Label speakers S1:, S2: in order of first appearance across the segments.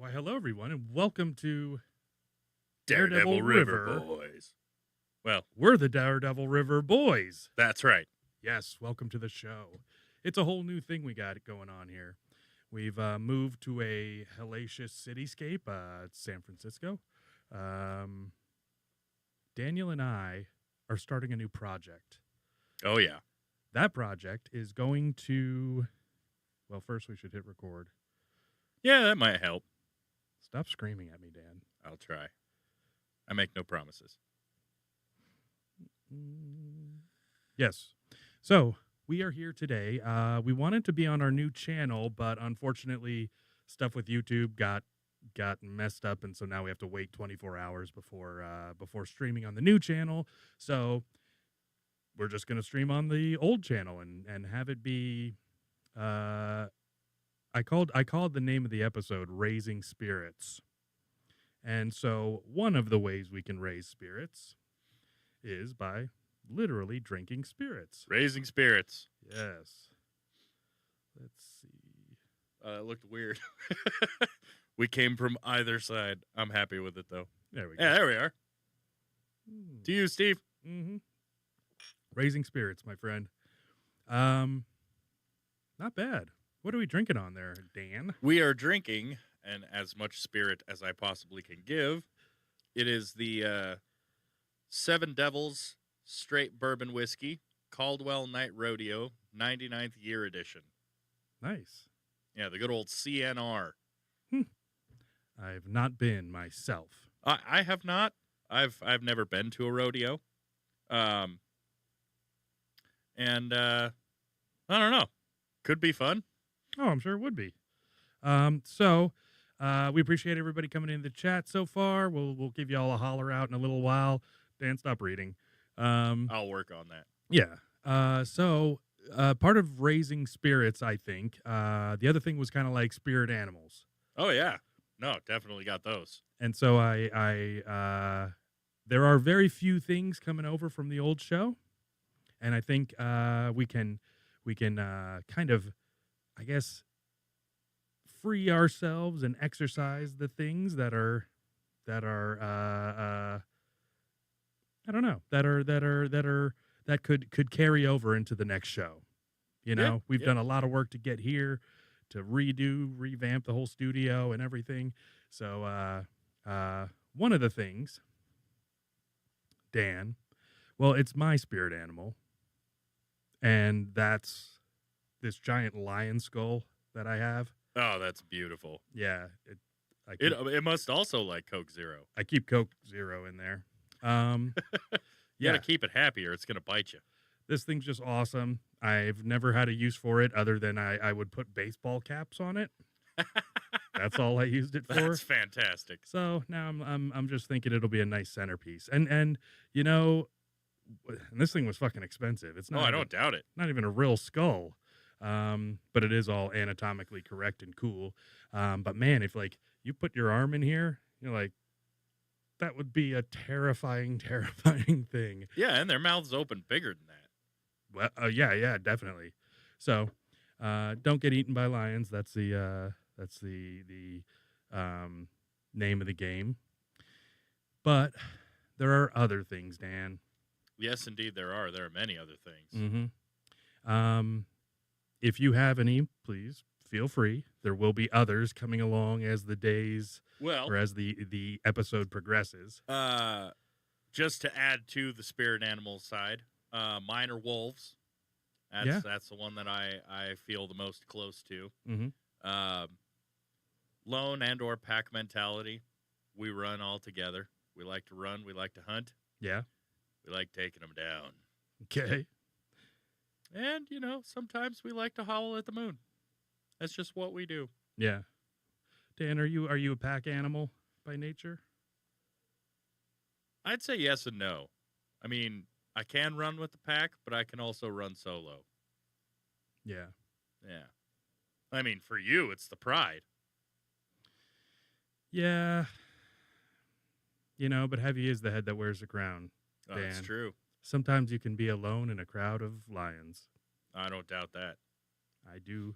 S1: Why, hello, everyone, and welcome to
S2: Daredevil River Boys. Well,
S1: We're the Daredevil River Boys.
S2: that's right.
S1: Yes, welcome to the show. It's a whole new thing we got going on here. We've moved to a hellacious cityscape. It's San Francisco. Daniel and I are starting a new project.
S2: Oh, yeah.
S1: That project is going to... Well, first we should hit record.
S2: Yeah, that might help.
S1: Stop screaming at me, Dan.
S2: I'll try. I make no promises.
S1: Yes. So we are here today. We wanted to be on our new channel, but unfortunately, stuff with YouTube got messed up, and so now we have to wait 24 hours before streaming on the new channel. So we're just gonna stream on the old channel and have it be. I called the name of the episode "Raising Spirits," and so one of the ways we can raise spirits is by literally drinking spirits.
S2: Raising spirits.
S1: Yes. Let's see.
S2: That looked weird. We came from either side. I'm happy with it, though.
S1: There we go.
S2: Yeah, there we are. To you, Steve.
S1: Mm-hmm. Raising spirits, my friend. Not bad. What are we drinking on there, Dan?
S2: We are drinking, and as much spirit as I possibly can give, it is the Seven Devils Straight Bourbon Whiskey, Caldwell Night Rodeo, 99th Year Edition.
S1: Nice.
S2: Yeah, the good old CNR.
S1: I've not been myself.
S2: I have not. I've never been to a rodeo. And I don't know. Could be fun.
S1: Oh, I'm sure it would be. So we appreciate everybody coming into the chat so far. We'll give you all a holler out in a little while. Dan, stop reading.
S2: I'll work on that.
S1: Yeah. So part of raising spirits, I think, the other thing was kind of like spirit animals.
S2: Oh, yeah. No, definitely got those.
S1: And so there are very few things coming over from the old show. And I think we can kind of, I guess, free ourselves and exercise the things that I don't know, that could carry over into the next show. You know, we've done a lot of work to get here, to revamp the whole studio and everything. So one of the things, Dan, well, it's my spirit animal, and that's this giant lion skull that I have.
S2: Oh, that's beautiful.
S1: Yeah.
S2: It must also like Coke Zero.
S1: I keep Coke Zero in there.
S2: You gotta keep it happy or it's gonna bite you.
S1: This thing's just awesome. I've never had a use for it other than I would put baseball caps on it. That's all I used it for.
S2: That's fantastic.
S1: So now I'm just thinking it'll be a nice centerpiece. And you know, and this thing was fucking expensive. It's not.
S2: Oh, I don't doubt it.
S1: Not even a real skull. But it is all anatomically correct and cool. But man, if like you put your arm in here, you're like, that would be a terrifying thing.
S2: Yeah, and their mouths open bigger than that.
S1: Well, yeah, definitely. So, don't get eaten by lions. That's the name of the game. But there are other things, Dan.
S2: Yes, indeed, there are. There are many other things.
S1: Mm-hmm. If you have any, please feel free. There will be others coming along as the days, or as the episode progresses.
S2: Just to add to the spirit animal side, mine are wolves. That's the one that I feel the most close to.
S1: Mm-hmm.
S2: Lone and or pack mentality. We run all together. We like to run. We like to hunt.
S1: Yeah.
S2: We like taking them down.
S1: Okay.
S2: And, you know, sometimes we like to howl at the moon. That's just what we do.
S1: Yeah. Dan, are you a pack animal by nature?
S2: I'd say yes and no. I mean, I can run with the pack, but I can also run solo.
S1: Yeah.
S2: Yeah. I mean, for you, it's the pride.
S1: Yeah. You know, but heavy is the head that wears the crown.
S2: Oh, that's true.
S1: Sometimes you can be alone in a crowd of lions.
S2: I don't doubt that.
S1: I do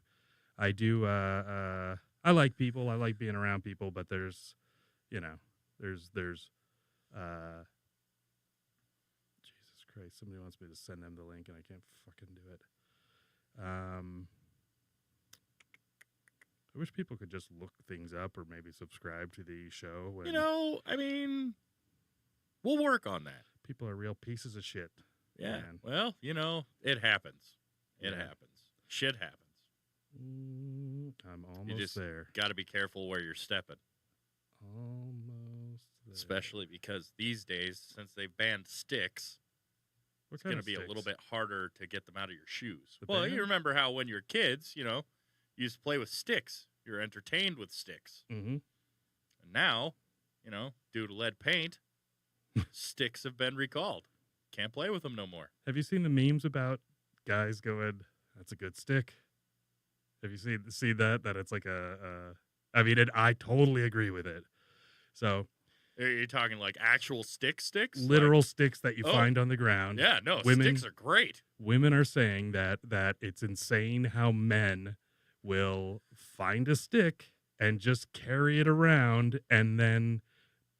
S1: I like people. I like being around people, but there's, you know, there's Jesus Christ, somebody wants me to send them the link and I can't fucking do it. I wish people could just look things up or maybe subscribe to the show. When
S2: You know, I mean, we'll work on that.
S1: people are real pieces of shit.
S2: Yeah.
S1: Man.
S2: Well, you know, it happens. It
S1: Yeah.
S2: happens. Shit happens.
S1: I'm almost
S2: just
S1: there.
S2: Got to be careful where you're stepping,
S1: Almost there.
S2: especially because these days, since they've banned sticks,
S1: What
S2: it's
S1: kind
S2: going to
S1: of
S2: be a little
S1: sticks?
S2: bit harder to get them out of your shoes.
S1: The
S2: Well, you
S1: band?
S2: remember how when you're kids, you know, you used to play with sticks. You're entertained with sticks.
S1: Mm-hmm.
S2: And now, you know, due to lead paint, sticks have been recalled. Can't play with them no more.
S1: Have you seen the memes about guys going, "That's a good stick"? Have you seen that? That it's like I mean, I totally agree with it. So
S2: Are you talking like actual sticks?
S1: literal sticks that you
S2: Oh.
S1: find on the ground.
S2: Yeah, no,
S1: Women-
S2: sticks are great.
S1: Women are saying that it's insane how men will find a stick and just carry it around and then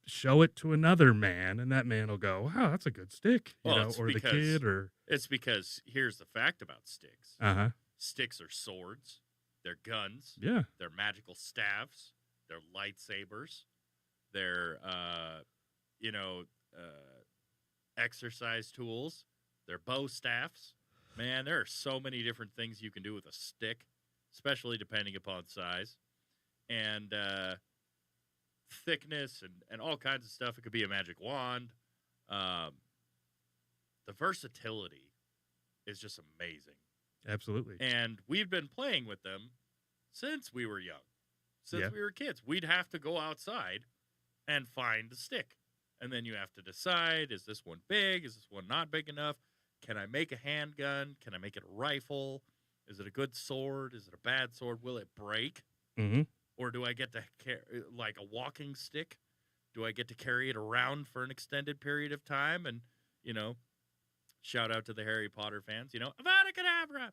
S1: show it to another man, and that man will go, "Wow, that's a good stick," you
S2: Well,
S1: know,
S2: it's
S1: or the
S2: because-
S1: kid, or
S2: It's because here's the fact about sticks. Sticks are swords, they're guns,
S1: yeah,
S2: they're magical staves, they're lightsabers, they're exercise tools, they're bow staffs. Man, there are so many different things you can do with a stick, especially depending upon size and thickness and all kinds of stuff. It could be a magic wand. The versatility is just amazing.
S1: absolutely.
S2: And we've been playing with them since we were young. Since
S1: Yeah.
S2: we were kids. We'd have to go outside and find the stick. And then you have to decide, is this one big? Is this one not big enough? Can I make a handgun? Can I make it a rifle? Is it a good sword? Is it a bad sword? Will it break?
S1: Mm-hmm.
S2: Or do I get to like a walking stick? Do I get to carry it around for an extended period of time? And, you know, shout out to the Harry Potter fans, you know, Avada Kedavra!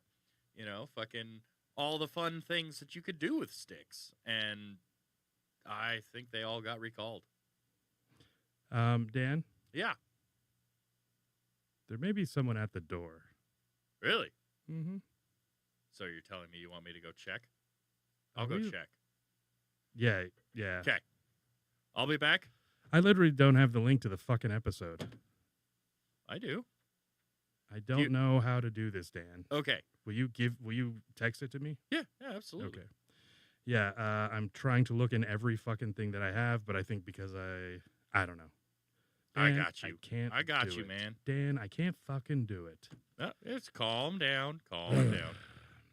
S2: You know, fucking all the fun things that you could do with sticks. And I think they all got recalled.
S1: Dan,
S2: Yeah,
S1: there may be someone at the door.
S2: really?
S1: Mm-hmm.
S2: So you're telling me you want me to go check? I'll
S1: Are
S2: go
S1: we-
S2: check.
S1: Yeah.
S2: Okay. I'll be back.
S1: I literally don't have the link to the fucking episode.
S2: I do.
S1: I don't know how to do this, Dan.
S2: Okay.
S1: Will you text it to me?
S2: Yeah, absolutely.
S1: Okay. Yeah, I'm trying to look in every fucking thing that I have, but I think because I don't know.
S2: I
S1: Dan,
S2: got you.
S1: I can't.
S2: I got
S1: do
S2: you,
S1: it.
S2: man.
S1: Dan, I can't fucking do it.
S2: It's calm down. Calm down.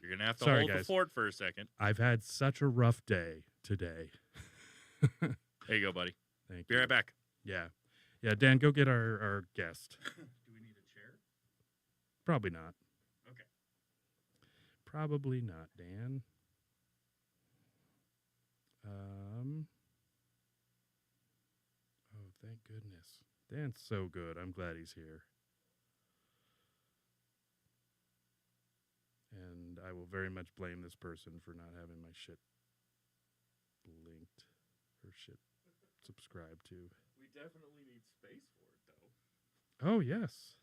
S2: You're going to have to
S1: Sorry,
S2: hold the
S1: guys.
S2: fort for a second.
S1: I've had such a rough day today.
S2: There you go, buddy.
S1: Thank
S2: Be
S1: you.
S2: right back.
S1: Yeah. Yeah, Dan, go get our guest.
S2: Do we need a chair?
S1: Probably not.
S2: Okay.
S1: Probably not, Dan. Oh, thank goodness. Dan's so good. I'm glad he's here. And I will very much blame this person for not having my shit linked or shit subscribed to.
S2: We definitely need space for it, though.
S1: Oh, yes.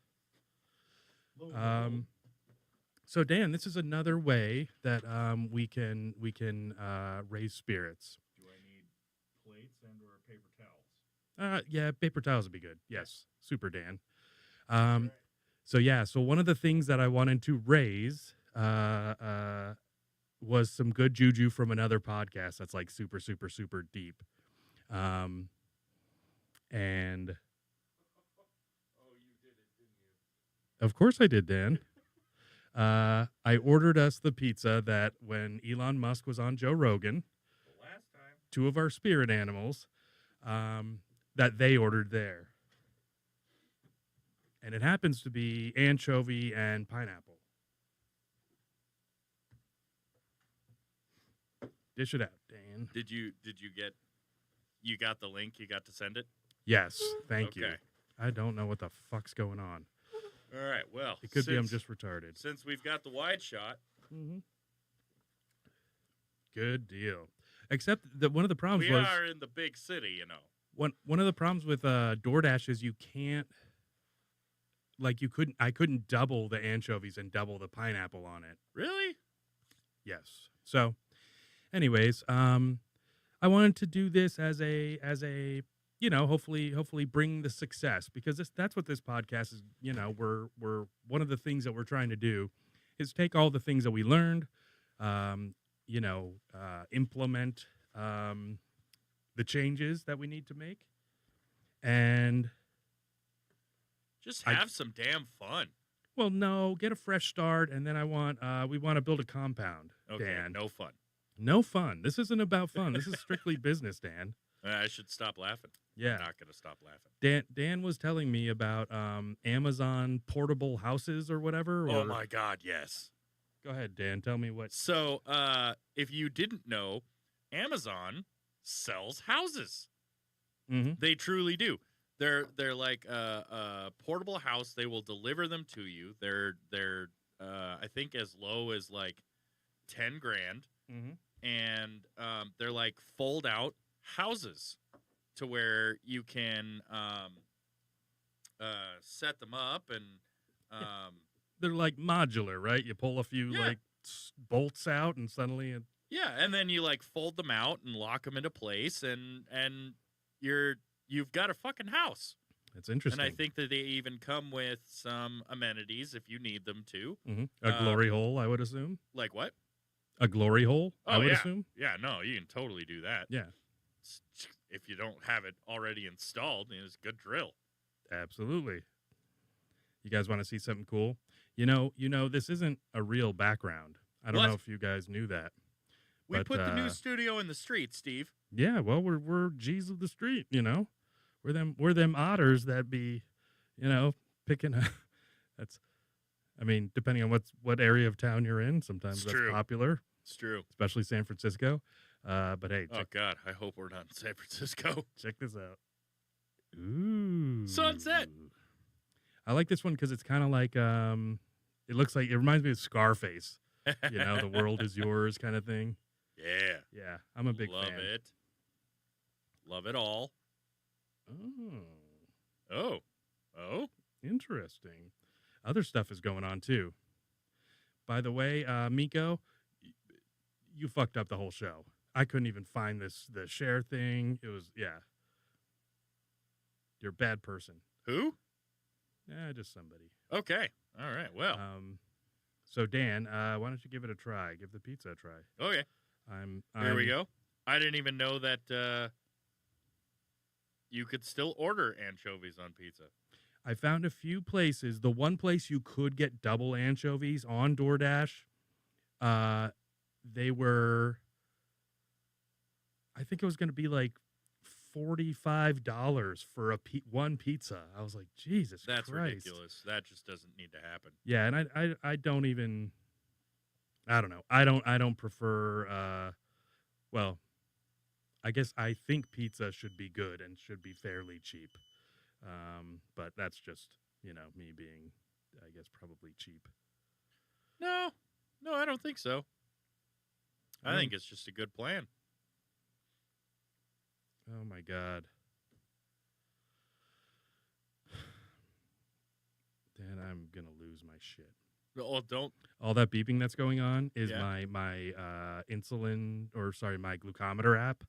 S1: So Dan, this is another way that we can raise spirits.
S2: Do I need plates and or paper towels?
S1: Yeah, paper towels would be good. Yes, super Dan.
S2: Right.
S1: So one of the things that I wanted to raise was some good juju from another podcast that's like super super super deep. And
S2: Oh, you did it, didn't you?
S1: of course I did, Dan. I ordered us the pizza that when Elon Musk was on Joe Rogan,
S2: The last time.
S1: two of our spirit animals, that they ordered there. And it happens to be anchovy and pineapple. Dish it out, Dan.
S2: Did you get? You got the link? You got to send it?
S1: Yes, thank you.
S2: Okay.
S1: I don't know what the fuck's going on.
S2: All right. Well,
S1: It could be I'm just retarded.
S2: since we've got the wide shot.
S1: Mm-hmm. Good deal. Except that one of the problems
S2: We
S1: was
S2: are in the big city, you know.
S1: one of the problems with DoorDash is you can't I couldn't double the anchovies and double the pineapple on it.
S2: Really?
S1: Yes. So, anyways, I wanted to do this as a hopefully bring the success because that's what this podcast is. We're one of the things that we're trying to do is take all the things that we learned, um, implement the changes that we need to make, and
S2: Just
S1: I
S2: have some damn fun.
S1: well, no, get a fresh start, and then we want to build a compound.
S2: Okay,
S1: Dan.
S2: no fun.
S1: No fun. This isn't about fun. This is strictly business, Dan.
S2: I should stop laughing.
S1: Yeah.
S2: I'm not going to stop laughing.
S1: Dan was telling me about Amazon portable houses or whatever.
S2: Oh my God, yes.
S1: Go ahead, Dan. Tell me what.
S2: So, if you didn't know, Amazon sells houses.
S1: Mm-hmm.
S2: They truly do. They're like a portable house. They will deliver them to you. They're I think as low as like 10 grand.
S1: Mm-hmm.
S2: And they're like fold out houses to where you can set them up and
S1: They're like modular, right? You pull a few bolts out, and suddenly
S2: yeah, and then you like fold them out and lock them into place, and you've got a fucking house.
S1: it's interesting.
S2: And I think that they even come with some amenities if you need them to.
S1: Mm-hmm. A glory hole, I would assume.
S2: Like what?
S1: A glory hole, I would
S2: yeah.
S1: assume.
S2: Yeah, no, you can totally do that.
S1: Yeah,
S2: If you don't have it already installed, it's a good drill.
S1: absolutely. You guys want to see something cool? You know, this isn't a real background. I don't
S2: What?
S1: know if you guys knew that.
S2: We
S1: But,
S2: put the new studio in the street, Steve.
S1: Yeah, well, we're G's of the street, We're them otters that be, picking a. That's, I mean, depending on what area of town you're in, sometimes
S2: It's
S1: that's
S2: true.
S1: popular,
S2: It's true.
S1: especially San Francisco. But hey,
S2: Oh God, I hope we're not in San Francisco.
S1: check this out. Ooh,
S2: Sunset.
S1: I like this one because it's kind of like it looks like it reminds me of Scarface. The world is yours kind of thing.
S2: Yeah.
S1: Yeah, I'm a big
S2: Love
S1: fan.
S2: it. Love it all.
S1: Oh,
S2: Oh.
S1: interesting. Other stuff is going on too. By the way, Miko, you fucked up the whole show. I couldn't even find the share thing. It was you're a bad person.
S2: Who?
S1: Just somebody.
S2: Okay. All right. Well.
S1: So Dan, why don't you give it a try? Give the pizza a try.
S2: Okay. There we go. I didn't even know that you could still order anchovies on pizza.
S1: I found a few places. The one place you could get double anchovies on DoorDash, they were, I think it was going to be like $45 for one pizza. I was like, Jesus
S2: That's
S1: Christ.
S2: ridiculous. That just doesn't need to happen.
S1: Yeah, and I don't even, I don't know. I don't prefer, well, I guess I think pizza should be good and should be fairly cheap. But that's just, me being, I guess, probably cheap.
S2: No, I don't think so. I think it's just a good plan.
S1: Oh my God. Dan, I'm gonna lose my shit.
S2: Oh, don't.
S1: All that beeping that's going on is
S2: Yeah.
S1: my insulin, or sorry, my glucometer app,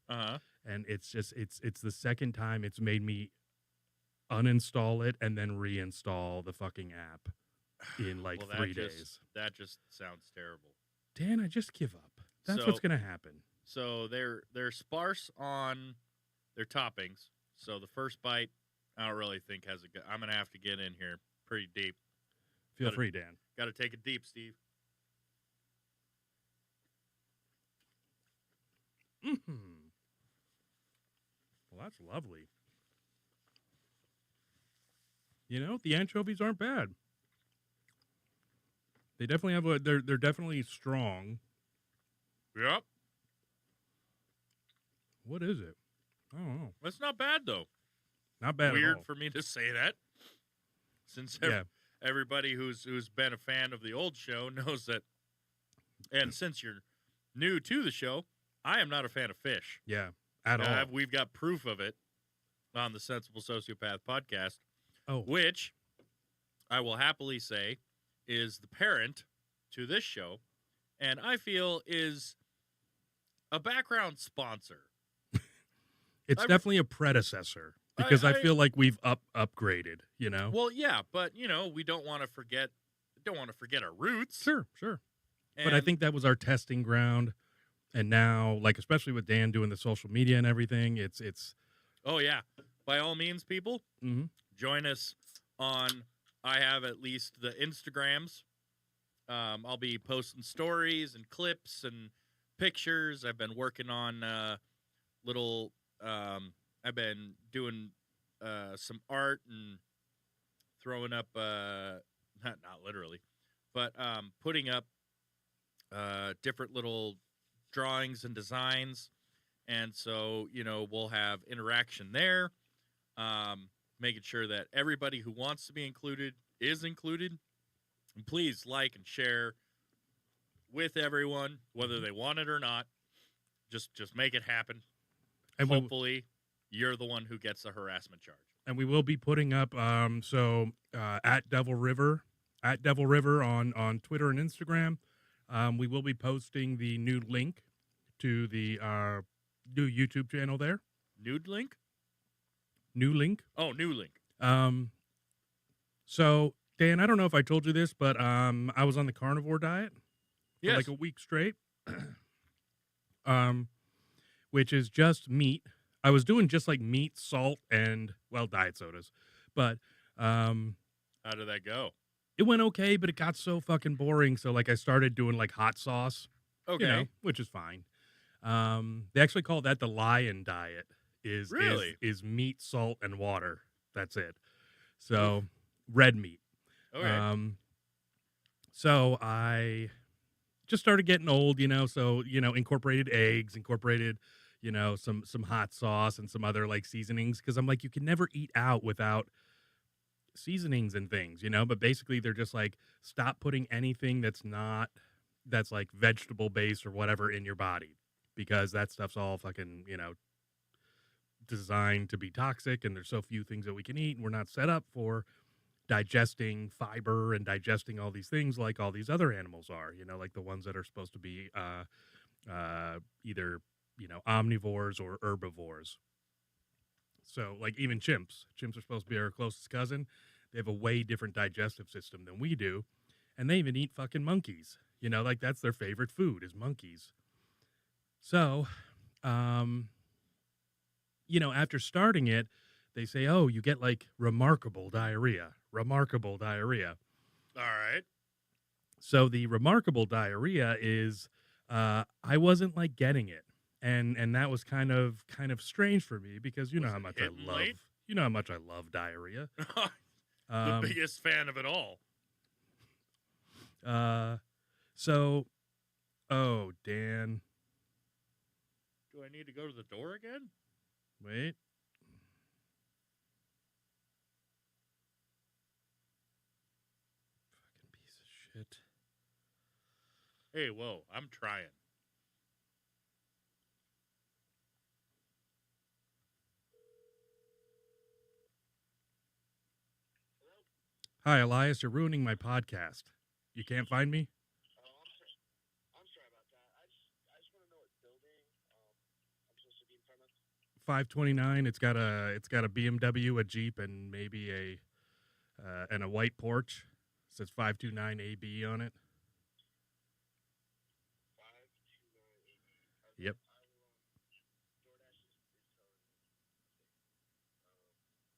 S1: and it's the second time it's made me uninstall it and then reinstall the fucking app in like
S2: Well,
S1: 3 days.
S2: That just sounds terrible.
S1: Dan, I just give up. That's
S2: So-
S1: what's gonna happen.
S2: So they're sparse on their toppings. So the first bite, I don't really think has a good. I'm gonna have to get in here pretty deep.
S1: Feel
S2: Gotta-
S1: free, Dan.
S2: Got to take it deep, Steve.
S1: Mm-hmm. Well, that's lovely. The anchovies aren't bad. They definitely have they're definitely strong.
S2: Yep.
S1: What is it? I don't know.
S2: That's not bad though.
S1: Not bad at
S2: Weird
S1: all.
S2: for me to say that, since
S1: Yeah.
S2: everybody who's been a fan of the old show knows that. And since you're new to the show, I am not a fan of fish.
S1: Yeah, at all.
S2: We've got proof of it on the Sensible Sociopath podcast,
S1: Oh,
S2: which I will happily say is the parent to this show, and I feel is a background sponsor.
S1: it's definitely a predecessor because I feel like we've upgraded. You know.
S2: Well, yeah, but we don't want to forget. Don't want to forget our roots.
S1: Sure.
S2: And
S1: But I think that was our testing ground, and now, like especially with Dan doing the social media and everything, it's.
S2: Oh yeah, by all means, people, join us on. I have at least the Instagrams. I'll be posting stories and clips and pictures. I've been working on little. I've been doing some art and throwing up. Not literally, but putting up different little drawings and designs, and so we'll have interaction there. Making sure that everybody who wants to be included is included. And please like and share with everyone, whether they want it or not. Just make it happen. And hopefully, you're the one who gets the harassment charge.
S1: And we will be putting up at Devil River on Twitter and Instagram. We will be posting the new link to the new YouTube channel there.
S2: Nude link?
S1: New link.
S2: Oh, new link.
S1: So Dan, I don't know if I told you this, but I was on the carnivore diet for like a week straight. Which is just meat. I was doing just like meat, salt, and diet sodas. But
S2: how did that go?
S1: It went okay, but it got so fucking boring. So like I started doing like hot sauce.
S2: Okay.
S1: Which is fine. They actually call that the lion diet. Is meat, salt, and water. That's it. So red meat.
S2: Okay.
S1: So I just started getting old, so incorporated eggs, some hot sauce and some other like seasonings, because I'm like, you can never eat out without seasonings and things, but basically they're just like, stop putting anything that's like vegetable based or whatever in your body, because that stuff's all fucking designed to be toxic, and there's so few things that we can eat, and we're not set up for digesting fiber and digesting all these things like all these other animals are, like the ones that are supposed to be either omnivores or herbivores. So like even chimps are supposed to be our closest cousin. They have a way different digestive system than we do, and they even eat fucking monkeys, like that's their favorite food is monkeys. So after starting it, they say, oh, you get like remarkable diarrhea. All
S2: right.
S1: So the remarkable diarrhea is I wasn't like getting it. And that was kind of strange for me, because you know how much I love diarrhea.
S2: The biggest fan of it all.
S1: Oh, Dan.
S2: Do I need to go to the door again?
S1: Wait. Fucking piece of shit.
S2: Hey, whoa, I'm trying.
S1: Hi, Elias. You're ruining my podcast. You can't find me?
S3: I'm sorry about that. I just want to know what building I'm supposed to be in front of.
S1: 529. It's got a BMW, a Jeep, and maybe a white porch. It says 529 AB on it.
S3: 529 AB.
S1: Yep.
S3: DoorDash is telling me.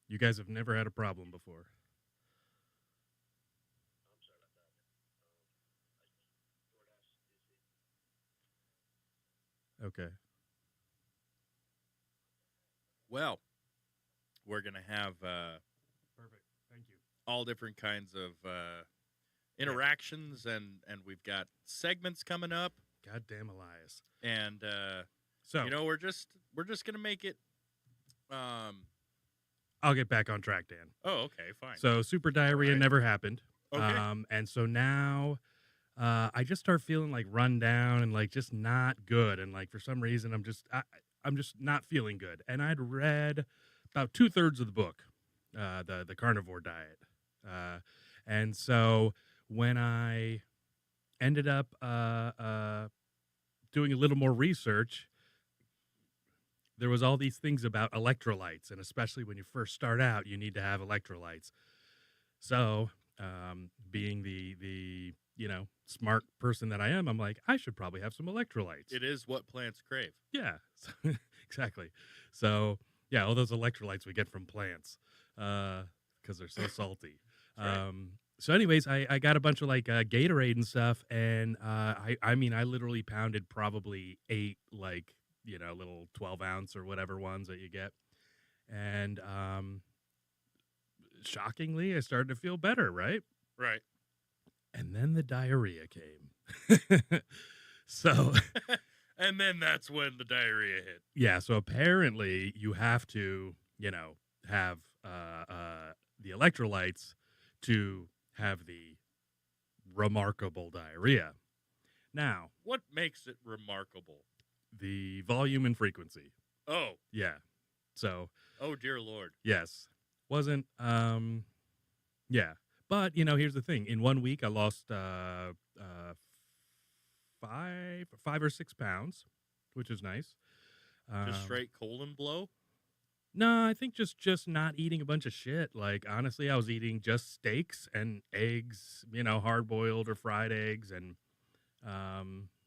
S1: You guys have never had a problem before.
S3: I'm sorry about that. DoorDash is
S1: Okay.
S2: Well, we're going to have
S1: Perfect. Thank you.
S2: all different kinds of interactions, and we've got segments coming up.
S1: Goddamn Elias.
S2: And
S1: so
S2: we're just going to make it
S1: I'll get back on track, Dan.
S2: Oh, okay, fine.
S1: So super diarrhea never happened.
S2: Okay.
S1: And so now I just start feeling like run down and like just not good. And like for some reason, I'm just not feeling good. And I'd read about 2/3 of the book, the carnivore diet, uh, and so when I ended up doing a little more research, there was all these things about electrolytes, and especially when you first start out, you need to have electrolytes. So, being the smart person that I am, I'm like, I should probably have some electrolytes.
S2: It is what plants crave.
S1: Yeah, exactly. So, yeah, all those electrolytes we get from plants because they're so salty.
S2: Right.
S1: So, anyways, I got a bunch of like Gatorade and stuff, and I mean, I literally pounded probably 8 like little 12-ounce or whatever ones that you get, and shockingly, I started to feel better, right?
S2: Right.
S1: And then the diarrhea came. So,
S2: And then that's when the diarrhea hit.
S1: yeah, so apparently you have to, have the electrolytes to have the remarkable diarrhea. Now,
S2: What makes it remarkable?
S1: the volume and frequency.
S2: Oh,
S1: Yeah. So,
S2: oh dear Lord.
S1: yes. Wasn't yeah. But, here's the thing. In 1 week I lost 5 or 6 pounds, which is nice.
S2: Just straight colon blow?
S1: No, I think just not eating a bunch of shit. Like honestly, I was eating just steaks and eggs, hard boiled or fried eggs, and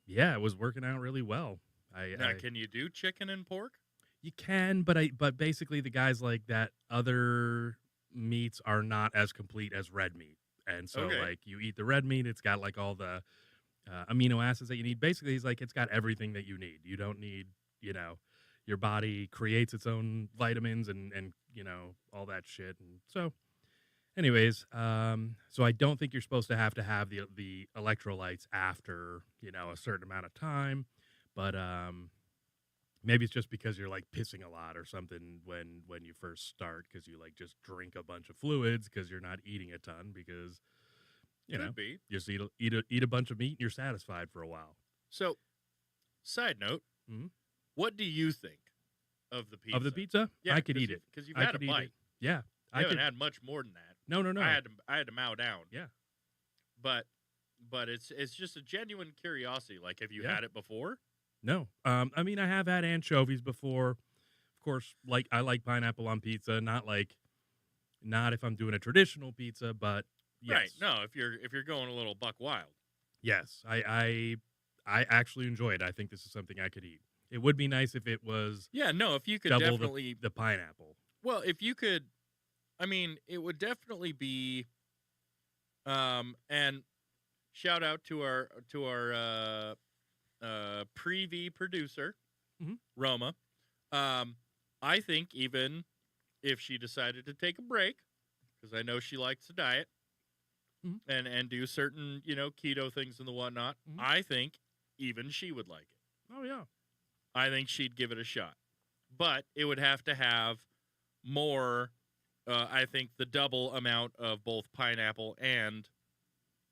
S1: yeah, it was working out really well.
S2: Now, can you do chicken and pork?
S1: You can, but basically the guys like that other meats are not as complete as red meat, and so
S2: Okay.
S1: like you eat the red meat, it's got like all the amino acids that you need. Basically, it's like it's got everything that you need. You don't need, your body creates its own vitamins and all that shit. And so, anyways, so I don't think you're supposed to have the electrolytes after a certain amount of time, but maybe it's just because you're like pissing a lot or something when you first start because you like just drink a bunch of fluids because you're not eating a ton because
S2: Could be.
S1: you just eat a bunch of meat and you're satisfied for a while.
S2: So, side note,
S1: Mhm.
S2: what do you think of the pizza?
S1: Of the pizza,
S2: Yeah,
S1: I could eat it.
S2: because you've
S1: I
S2: had a
S1: could eat it.
S2: bite.
S1: Yeah,
S2: I
S1: I
S2: haven't
S1: could.
S2: had much more than that.
S1: No.
S2: I had to mow down.
S1: Yeah.
S2: But it's just a genuine curiosity. Like, have you
S1: Yeah.
S2: had it before?
S1: No. I mean, I have had anchovies before. Of course, like I like pineapple on pizza. Not if I'm doing a traditional pizza, but yes.
S2: Right. No, if you're going a little buck wild.
S1: Yes, I actually enjoy it. I think this is something I could eat. It would be nice if it was
S2: Yeah, no, if you could
S1: double
S2: definitely
S1: the pineapple.
S2: well, if you could I mean, it would definitely be and shout out to our preview producer,
S1: Mhm.
S2: Roma. I think even if she decided to take a break, because I know she likes to diet
S1: Mhm.
S2: and do certain, keto things and the whatnot,
S1: Mhm.
S2: I think even she would like it.
S1: Oh yeah.
S2: I think she'd give it a shot. But it would have to have more, I think the double amount of both pineapple and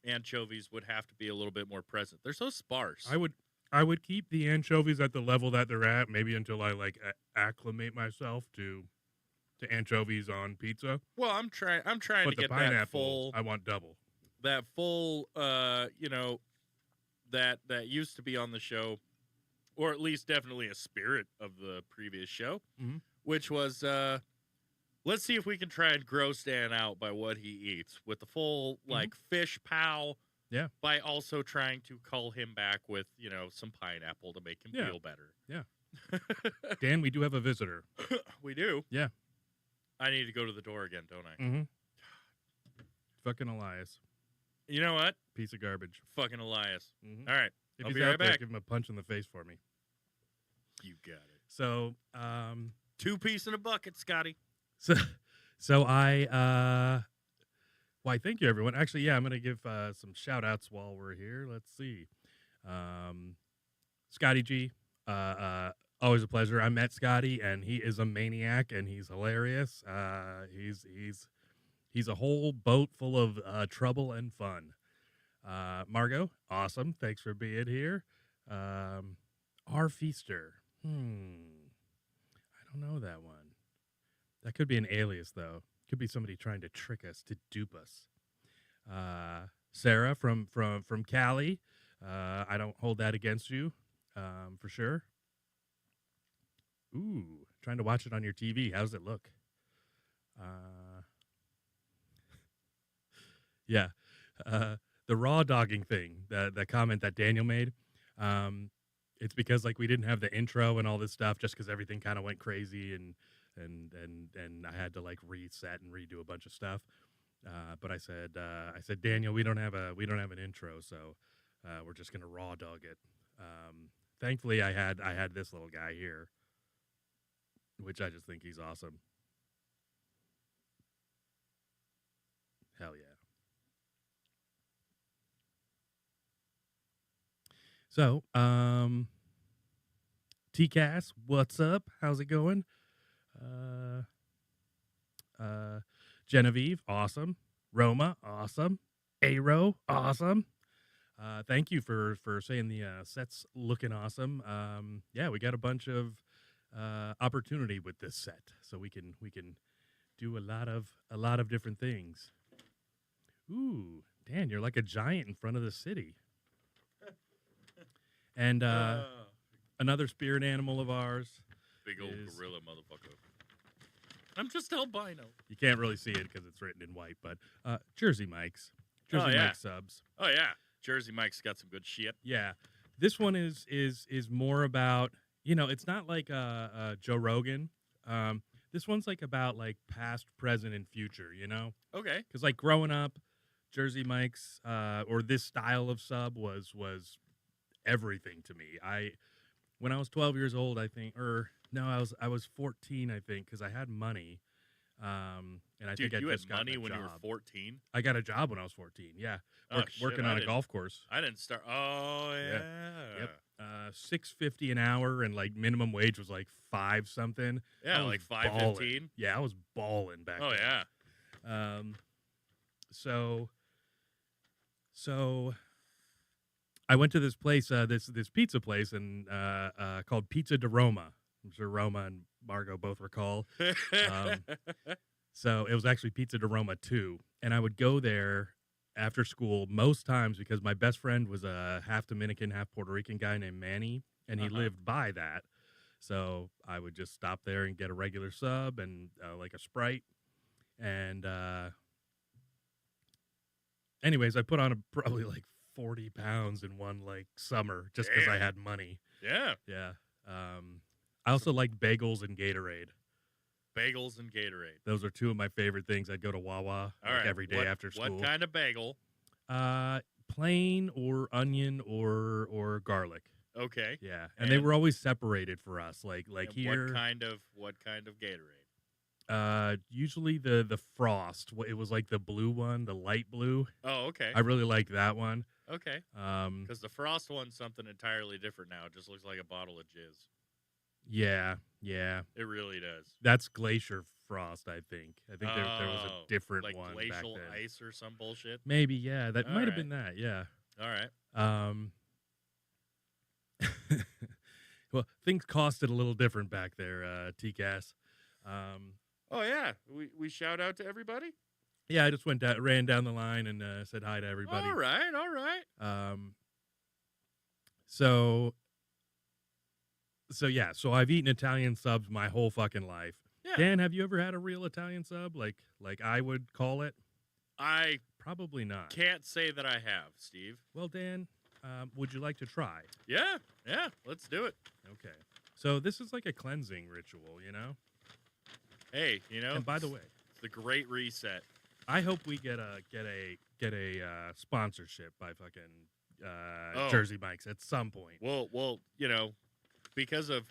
S2: anchovies would have to be a little bit more present. They're so sparse.
S1: I would keep the anchovies at the level that they're at, maybe until I like acclimate myself to anchovies on pizza.
S2: Well, I'm trying
S1: But
S2: to
S1: the
S2: get
S1: pineapple, I want double.
S2: that that used to be on the show, or at least definitely a spirit of the previous show,
S1: Mhm.
S2: which was let's see if we can try and gross Dan out by what he eats with the full like fish pow.
S1: Yeah.
S2: By also trying to call him back with, some pineapple to make him
S1: Yeah.
S2: feel better.
S1: Yeah. Dan, we do have a visitor.
S2: We do.
S1: Yeah.
S2: I need to go to the door again, don't I?
S1: Mm-hmm. Fucking Elias.
S2: You know what?
S1: Piece of garbage.
S2: Fucking Elias.
S1: Mhm.
S2: All right.
S1: If
S2: I'll
S1: he's
S2: be
S1: out
S2: right
S1: there,
S2: back.
S1: give him a punch in the face for me.
S2: You got it.
S1: So,
S2: 2-piece in a bucket, Scotty.
S1: so I why thank you everyone. Actually, yeah, I'm gonna give some shout outs while we're here. Let's see. Scotty G, always a pleasure. I met Scotty and he is a maniac and he's hilarious. He's a whole boat full of trouble and fun. Margot, awesome. Thanks for being here. R Feaster. I don't know that one. That could be an alias, though. Could be somebody trying to trick us, to dupe us. Sarah from Cali. I don't hold that against you, for sure. Ooh, trying to watch it on your TV. How does it look? Yeah. The raw dogging thing, the comment that Daniel made, it's because like we didn't have the intro and all this stuff, just because everything kind of went crazy and I had to like reset and redo a bunch of stuff. But I said Daniel, we don't have an intro, so we're just gonna raw dog it. Thankfully, I had this little guy here, which I just think he's awesome. Hell yeah. So, TCAS, what's up? How's it going? Genevieve, awesome. Roma, awesome. Aero, awesome. Thank you for saying the set's looking awesome. Yeah, we got a bunch of opportunity with this set, so we can do a lot of different things. Ooh, Dan, you're like a giant in front of the city. And another spirit animal of ours.
S2: Big old gorilla motherfucker. I'm just albino.
S1: You can't really see it because it's written in white, but Jersey Mike's. Jersey Mike subs.
S2: Oh, yeah. Jersey Mike's got some good shit.
S1: Yeah. This one is more about, it's not like Joe Rogan. This one's like about like past, present, and future,
S2: Okay.
S1: Because like growing up, Jersey Mike's or this style of sub was everything to me. When I was 12 years old, I think, I was 14, I think, because I had money. And I
S2: Dude,
S1: think
S2: you
S1: I
S2: had
S1: just got
S2: money
S1: a
S2: when
S1: job.
S2: you were 14?
S1: I got a job when I was 14. Yeah, working on a golf course.
S2: I didn't start. Oh yeah.
S1: Yep. $6.50 an hour, and like minimum wage was like $5 something.
S2: Yeah, like $5.15.
S1: Yeah, I was balling back.
S2: Oh
S1: then.
S2: yeah.
S1: So I went to this place, this pizza place, and called Pizza de Roma. I'm sure Roma and Margot both recall. So it was actually Pizza de Roma 2, and I would go there after school most times because my best friend was a half Dominican, half Puerto Rican guy named Manny, and he lived by that. So I would just stop there and get a regular sub and like a Sprite. And anyways, I put on probably like 40 pounds in one like summer just because I had money.
S2: Yeah.
S1: Yeah. I also like bagels and Gatorade.
S2: Bagels and Gatorade.
S1: Those are two of my favorite things. I'd go to Wawa every day after school.
S2: What kind of bagel?
S1: Plain or onion or garlic.
S2: Okay.
S1: Yeah, and they were always separated for us. Like here.
S2: What kind of Gatorade?
S1: Usually the Frost. It was like the blue one, the light blue.
S2: Oh, okay.
S1: I really like that one.
S2: Okay. Because the Frost one's something entirely different now. It just looks like a bottle of jizz.
S1: Yeah.
S2: It really does.
S1: That's Glacier Frost, I think. There was a different
S2: like
S1: one
S2: glacial
S1: back then.
S2: ice or some bullshit.
S1: Maybe, yeah. That might have been that, yeah.
S2: All right.
S1: Well, things costed a little different back there, TCAS.
S2: Oh yeah, we shout out to everybody.
S1: Yeah, I just ran down the line and said hi to everybody.
S2: All right.
S1: So yeah, so I've eaten Italian subs my whole fucking life.
S2: Yeah.
S1: Dan, have you ever had a real Italian sub, like I would call it?
S2: I
S1: probably not.
S2: Can't say that I have, Steve.
S1: Well, Dan, would you like to try?
S2: Yeah, let's do it.
S1: Okay. So this is like a cleansing ritual,
S2: Hey,
S1: And by the way,
S2: it's the Great Reset.
S1: I hope we get a sponsorship by fucking Jersey Mike's at some point.
S2: Well, because of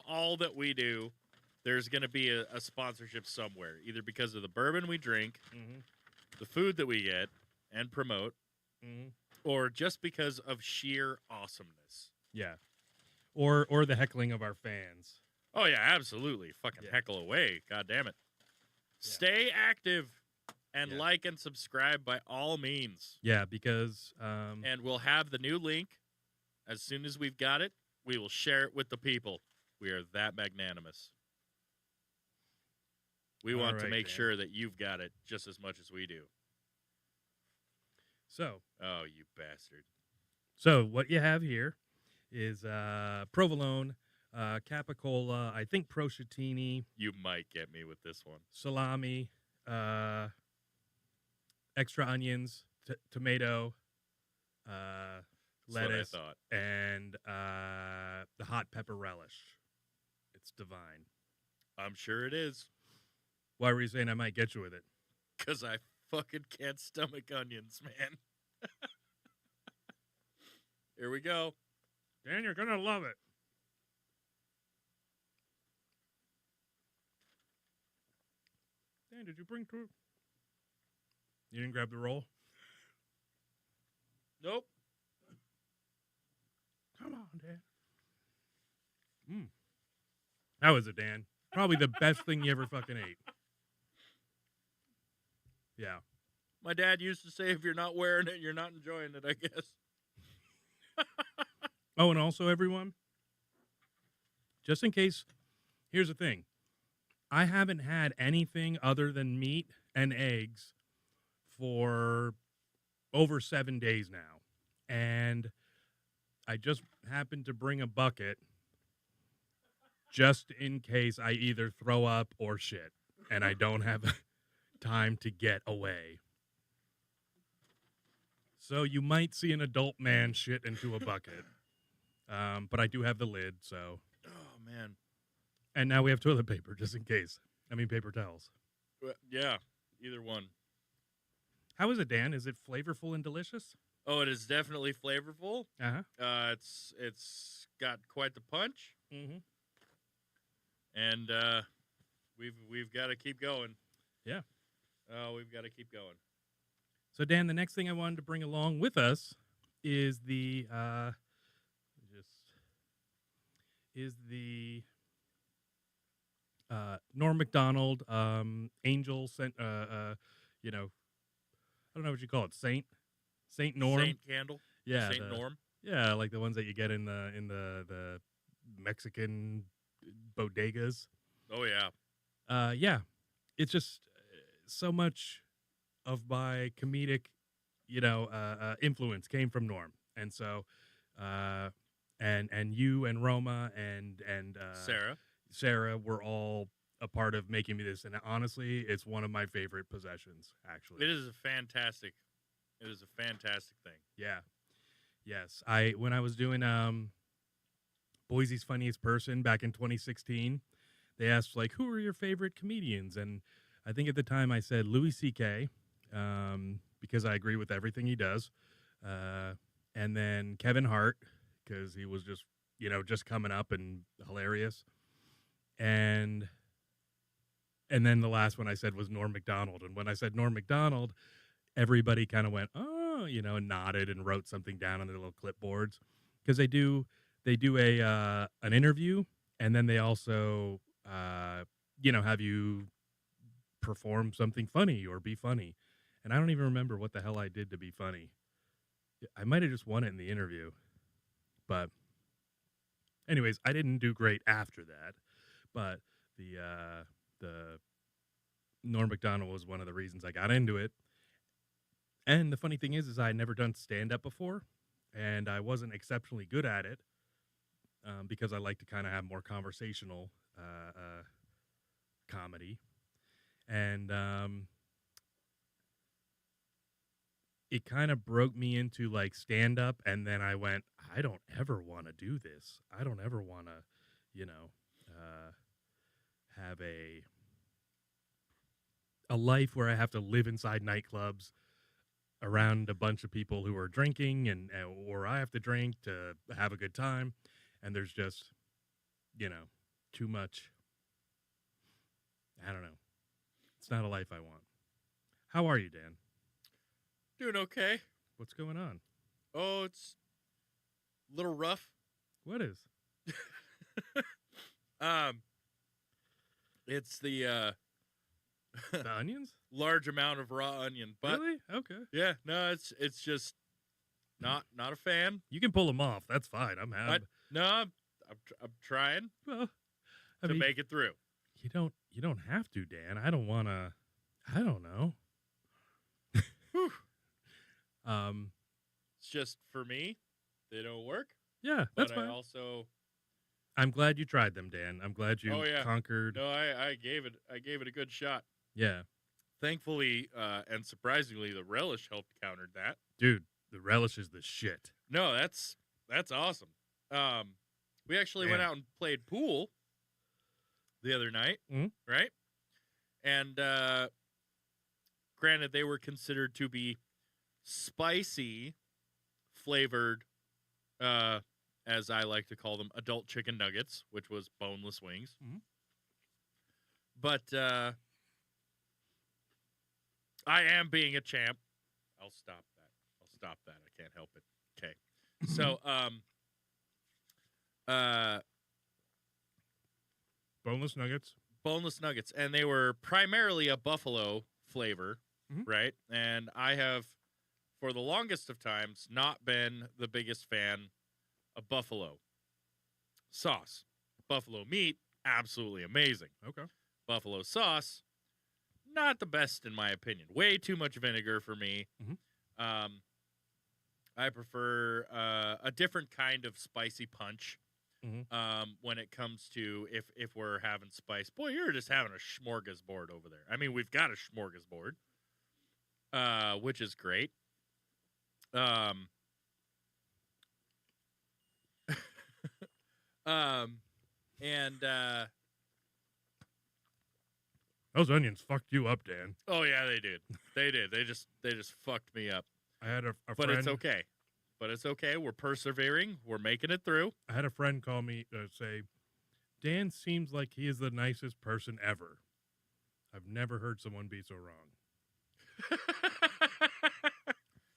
S2: all that we do, there's going to be a sponsorship somewhere, either because of the bourbon we drink, the food that we get and promote, or just because of sheer awesomeness.
S1: Yeah. Or the heckling of our fans.
S2: Oh yeah, absolutely. Fucking heckle away. God damn it.
S1: Yeah.
S2: Stay active. And
S1: Yeah.
S2: like and subscribe by all means.
S1: Yeah, because
S2: And we'll have the new link as soon as we've got it. We will share it with the people. We are that magnanimous. We
S1: All
S2: want to
S1: right,
S2: make
S1: Dan.
S2: sure that you've got it just as much as we do.
S1: so
S2: Oh, you bastard.
S1: what you have here is provolone, capicola, I think prosciutini,
S2: You might get me with this one.
S1: salami, extra onions, tomato,
S2: That's what I
S1: lettuce,
S2: thought.
S1: and the hot pepper relish. It's divine.
S2: I'm sure it is.
S1: Why were you saying I might get you with it?
S2: Because I fucking can't stomach onions, man. Here we go.
S1: Dan, you're gonna love it. Dan, did you bring two? You didn't grab the roll?
S2: Nope.
S1: Come on, Dan. That was it, Dan. Probably the best thing you ever fucking ate. Yeah.
S2: My dad used to say if you're not wearing it, you're not enjoying it, I guess.
S1: Oh, and also, everyone, just in case, here's the thing. I haven't had anything other than meat and eggs for over 7 days now. And I just happened to bring a bucket just in case I either throw up or shit. And I don't have time to get away. So you might see an adult man shit into a bucket. But I do have the lid, so.
S2: Oh, man.
S1: And now we have toilet paper, just in case. I mean, paper towels.
S2: Yeah, either one.
S1: How is it, Dan? Is it flavorful and delicious?
S2: Oh, it is definitely flavorful.
S1: Uh-huh.
S2: It's got quite the punch,
S1: Mm-hmm.
S2: and we've got to keep going.
S1: Yeah.
S2: Oh, we've got to keep going.
S1: So, Dan, the next thing I wanted to bring along with us is the Norm Macdonald Angel sent I don't know what you call it, Saint Norm.
S2: Saint Candle.
S1: Yeah,
S2: Saint Norm.
S1: Yeah, like the ones that you get in the Mexican bodegas.
S2: Oh yeah.
S1: Yeah, it's just so much of my comedic, influence came from Norm, and so, and you and Roma and Sarah were all a part of making me this, and honestly, it's one of my favorite possessions. Actually,
S2: It is a fantastic thing.
S1: yeah, yes. When I was doing Boise's Funniest Person back in 2016, they asked like, who are your favorite comedians, and I think at the time I said Louis C.K. Because I agree with everything he does, and then Kevin Hart because he was just coming up and hilarious, and then the last one I said was Norm Macdonald, and when I said Norm Macdonald, everybody kind of went oh, and nodded and wrote something down on their little clipboards because they do a an interview and then they also have you perform something funny or be funny. And I don't even remember what the hell I did to be funny. I might have just won it in the interview. But anyways, I didn't do great after that. But the Norm Macdonald was one of the reasons I got into it. And the funny thing is I had never done stand-up before. And I wasn't exceptionally good at it because I like to kind of have more conversational comedy. And it kind of broke me into like stand up, and then I went, I don't ever want to do this. I don't ever want to, have a life where I have to live inside nightclubs around a bunch of people who are drinking or I have to drink to have a good time, and there's just too much. I don't know. It's not a life I want. How are you, Dan?
S2: Doing okay.
S1: What's going on?
S2: Oh, it's a little rough.
S1: What is?
S2: It's the
S1: The onions?
S2: Large amount of raw onion. But
S1: Really? Okay.
S2: yeah, no, it's just not a fan.
S1: You can pull them off. That's fine. I'm happy.
S2: No, I'm trying
S1: Well, I
S2: to
S1: mean,
S2: make it through.
S1: you don't have to, Dan. I don't want to. I don't know.
S2: Whew.
S1: Um.
S2: It's just for me, they don't work.
S1: Yeah, that's
S2: But
S1: fine.
S2: I also
S1: I'm glad you tried them, Dan. I'm glad you
S2: Oh, yeah.
S1: conquered.
S2: no, I gave it a good shot.
S1: Yeah,
S2: Thankfully, and surprisingly, the relish helped counter that.
S1: dude, the relish is the shit.
S2: No, that's awesome. We actually went
S1: Man.
S2: out and played pool the other night,
S1: Mhm.
S2: right? And granted, they were considered to be spicy flavored, as I like to call them, adult chicken nuggets, which was boneless wings.
S1: Mhm.
S2: But I am being a champ. I'll stop that. I can't help it. Okay. So,
S1: Boneless nuggets.
S2: boneless nuggets, and they were primarily a buffalo flavor,
S1: Mhm.
S2: right? And I have, for the longest of times, not been the biggest fan of buffalo sauce. Buffalo meat, absolutely amazing.
S1: Okay.
S2: Buffalo sauce, not the best in my opinion. Way too much vinegar for me.
S1: Mhm.
S2: I prefer a different kind of spicy punch.
S1: Mhm.
S2: When it comes to if we're having spice. Boy, you're just having a smorgasbord over there. I mean, we've got a smorgasbord, which is great. And
S1: Those onions fucked you up, Dan.
S2: oh yeah, they did. They did. They just fucked me up.
S1: I had a
S2: But
S1: friend.
S2: it's okay. But it's okay. We're persevering. We're making it through.
S1: I had a friend call me say, Dan seems like he is the nicest person ever. I've never heard someone be so wrong.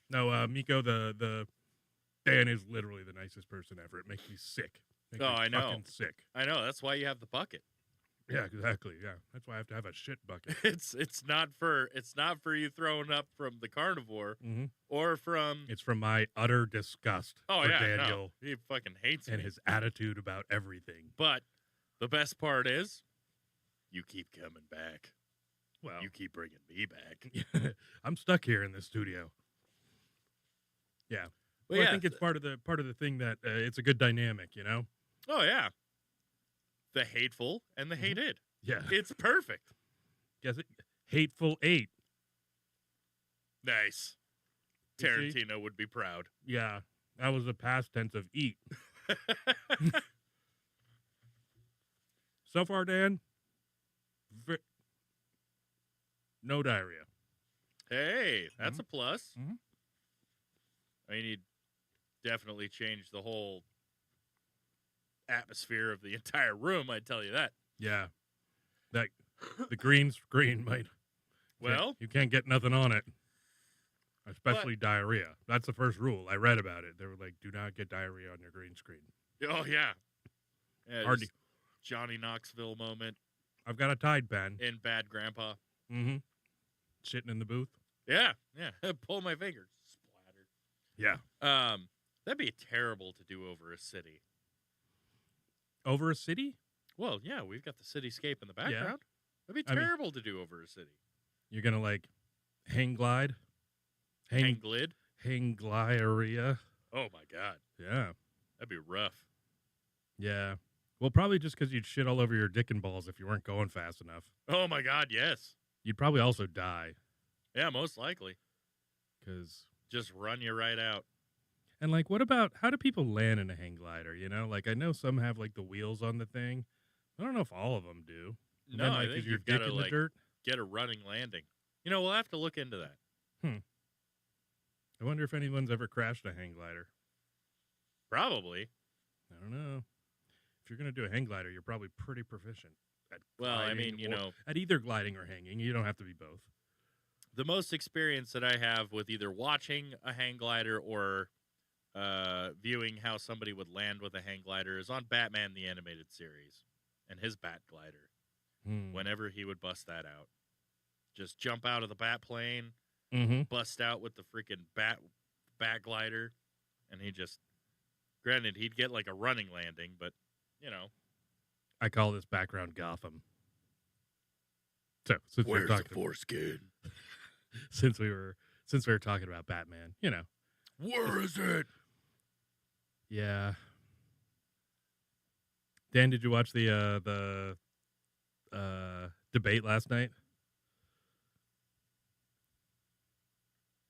S1: No, Miko, the Dan is literally the nicest person ever. It makes me sick. Makes
S2: Oh,
S1: me
S2: I know.
S1: fucking sick.
S2: I know. That's why you have the bucket.
S1: Yeah, exactly. Yeah, that's why I have to have a shit bucket.
S2: It's not for you throwing up from the carnivore
S1: Mm-hmm.
S2: or from
S1: It's from my utter disgust for Daniel
S2: no. He fucking hates
S1: and
S2: me.
S1: his attitude about everything.
S2: But the best part is, you keep coming back.
S1: Well,
S2: You keep bringing me back.
S1: I'm stuck here in this studio. Yeah,
S2: But
S1: well,
S2: yeah,
S1: I think it's part of the thing that it's a good dynamic, you know.
S2: oh yeah, the hateful and the
S1: Mhm.
S2: hated.
S1: Yeah,
S2: It's perfect.
S1: guess it. Hateful Eight.
S2: Nice.
S1: You see?
S2: Tarantino would be proud.
S1: Yeah, that was the past tense of eat. So far, Dan, no diarrhea.
S2: Hey, that's
S1: Mhm.
S2: a plus.
S1: Mhm.
S2: I mean, you definitely changed the whole atmosphere of the entire room. I tell you that.
S1: Yeah, that the green screen might.
S2: Well,
S1: you can't get nothing on it, especially diarrhea. That's the first rule. I read about it. They were like, "Do not get diarrhea on your green screen."
S2: oh yeah, yeah
S1: Hard
S2: just Johnny Knoxville moment
S1: I've got a Tide pen.
S2: in Bad Grandpa.
S1: Mm-hmm. Sitting in the booth.
S2: Yeah, yeah. Pull my finger, splattered.
S1: Yeah.
S2: That'd be terrible to do over a city.
S1: Over a city?
S2: Well, yeah, we've got the cityscape in the
S1: Yeah.
S2: background. That'd be
S1: I mean-
S2: terrible to do over a city.
S1: You're gonna like hang glide?
S2: Hang glid.
S1: Hang gliarrhea?
S2: Oh my god,
S1: Yeah.
S2: that'd be rough.
S1: Yeah. Well, probably just because you'd shit all over your dick and balls if you weren't going fast enough.
S2: Oh my god, yes.
S1: You'd probably also die.
S2: Yeah, most likely.
S1: Cause
S2: Just run you right out.
S1: and like what about how do people land in a hang glider, you know? Like I know some have like the wheels on the thing. I don't know if all of them do. And
S2: No,
S1: then,
S2: I
S1: like,
S2: think
S1: is your
S2: you've got
S1: dick
S2: to
S1: in the
S2: like
S1: dirt?
S2: get a running landing. You know, we'll have to look into that.
S1: I wonder if anyone's ever crashed a hang glider.
S2: Probably.
S1: I don't know. If you're gonna do a hang glider, you're probably pretty proficient at
S2: Well, I
S1: gliding
S2: mean, you
S1: or-
S2: know,
S1: at either gliding or hanging. You don't have to be both.
S2: the most experience that I have with either watching a hang glider or viewing how somebody would land with a hang glider is on Batman the Animated Series and his bat glider.
S1: Hmm.
S2: Whenever he would bust that out, just jump out of the bat plane,
S1: Mm-hmm.
S2: bust out with the freaking bat glider, and he just, granted, he'd get like a running landing, but you know,
S1: I call this background Gotham. So since we were
S2: where's the
S1: talking,
S2: foreskin?
S1: since we were talking about Batman, you know,
S2: Where is it?
S1: yeah. Dan, did you watch the debate last night?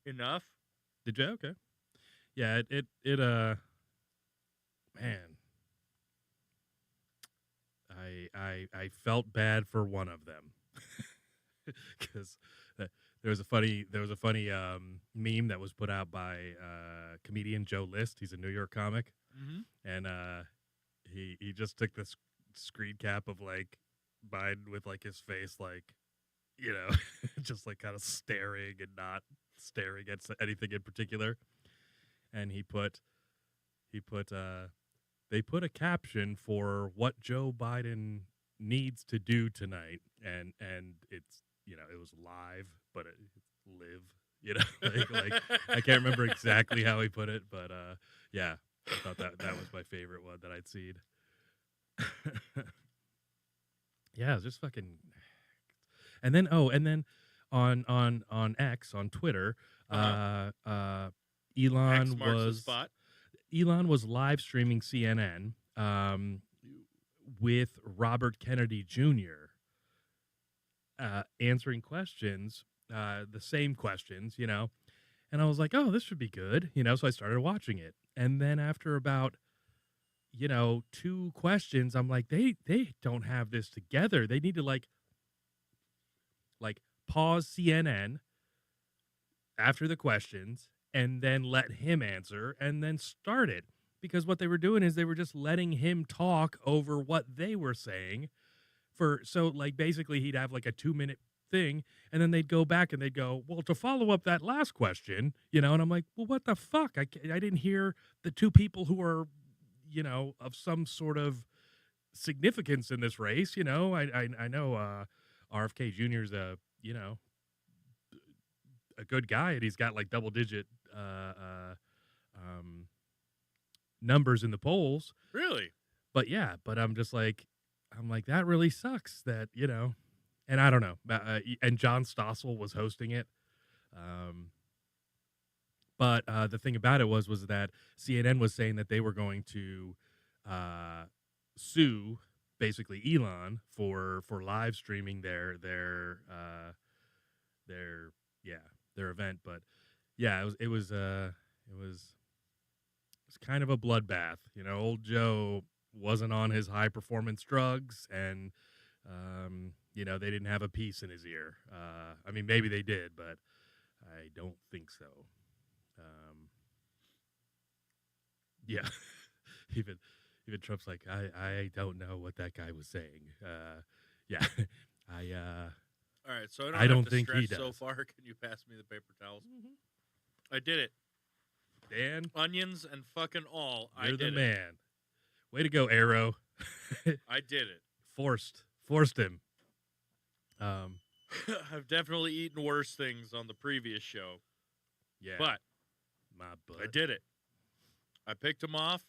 S2: Enough.
S1: Did you? Okay. Yeah, it man. I felt bad for one of them because there was a funny meme that was put out by comedian Joe List. He's a New York comic, and he just took this screen cap of like Biden with like his face like, you know, just like kind of staring and not staring at anything in particular, and they put a caption for what Joe Biden needs to do tonight, and it's, you know, it was live, but it's live, you know, like I can't remember exactly how he put it, but yeah, I thought that was my favorite one that I'd seen. Yeah, it was just fucking. And then on X, on Twitter, Elon
S2: X marks the
S1: was
S2: spot.
S1: Elon was live streaming CNN with Robert Kennedy Jr. Answering questions, the same questions, you know. And I was like, oh, this should be good, you know. So I started watching it, and then after about, you know, 2 questions, I'm like, they don't have this together. They need to like pause CNN after the questions and then let him answer and then start it, because what they were doing is they were just letting him talk over what they were saying so like basically he'd have like a 2-minute thing, and then they'd go back and they'd go, well, to follow up that last question, you know, and I'm like, well, what the fuck? I didn't hear the 2 people who are, you know, of some sort of significance in this race, you know. I know RFK Jr.'s a, you know, a good guy, and he's got like double-digit numbers in the polls.
S2: Really?
S1: But yeah, but I'm like, that really sucks that, you know, and I don't know. And John Stossel was hosting it. But the thing about it was that CNN was saying that they were going to sue basically Elon for live streaming their event. But yeah, it was kind of a bloodbath. You know, old Joe wasn't on his high performance drugs, and you know, they didn't have a piece in his ear. I mean, maybe they did, but I don't think so. Yeah, even Trump's like, I don't know what that guy was saying. Yeah,
S2: All right, so
S1: I don't
S2: have to
S1: think he
S2: stress so
S1: does.
S2: far. Can you pass me the paper towels? I did it.
S1: Dan,
S2: Onions and fucking all. I
S1: you're
S2: did
S1: the
S2: it.
S1: man. Way to go, Arrow.
S2: I did it.
S1: Forced him.
S2: I've definitely eaten worse things on the previous show,
S1: Yeah,
S2: but
S1: my butt.
S2: I did it. I picked them off,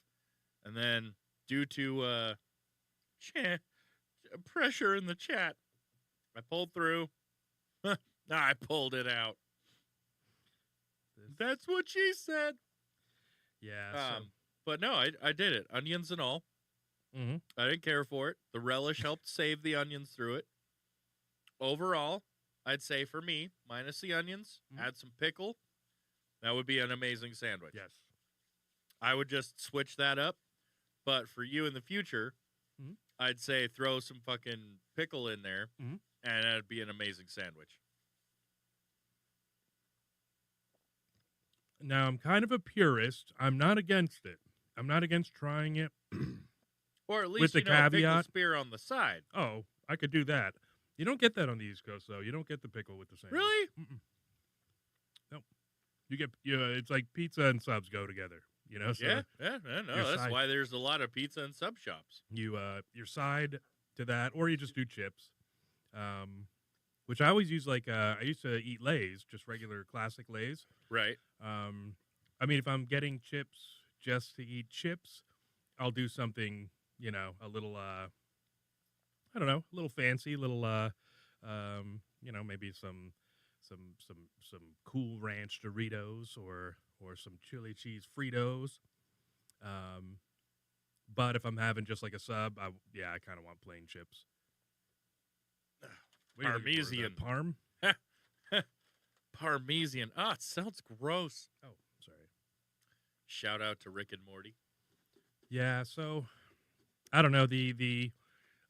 S2: and then due to pressure in the chat, I pulled through. I pulled it out. That's what she said.
S1: Yeah.
S2: But no, I did it. Onions and all.
S1: Mm-hmm.
S2: I didn't care for it. The relish helped save the onions through it. Overall, I'd say for me, minus the onions, add some pickle. That would be an amazing sandwich.
S1: Yes.
S2: I would just switch that up. But for you in the future, I'd say throw some fucking pickle in there, and that'd be an amazing sandwich.
S1: Now, I'm kind of a purist. I'm not against it. I'm not against trying it.
S2: Or at least,
S1: with the
S2: pickle
S1: caveat.
S2: spear on the side.
S1: Oh, I could do that. You don't get that on the East Coast, though. You don't get the pickle with the sandwich.
S2: Really?
S1: Nope. You get, it's like pizza and subs go together. You know, so
S2: Yeah, no, that's
S1: side.
S2: why there's a lot of pizza and sub shops.
S1: you your side to that, or you just do chips. which I always use like I used to eat Lay's, just regular classic Lay's.
S2: Right.
S1: I mean, if I'm getting chips just to eat chips, I'll do something, a little I don't know, a little fancy, maybe some Cool Ranch Doritos or some chili cheese Fritos. Um, but if I'm having just like a sub, I kind of want plain chips. What are you looking for? Is that
S2: Parmesan.
S1: Parm?
S2: Parmesan. Ah, it sounds gross.
S1: Oh, sorry.
S2: Shout out to Rick and Morty.
S1: Yeah, so I don't know.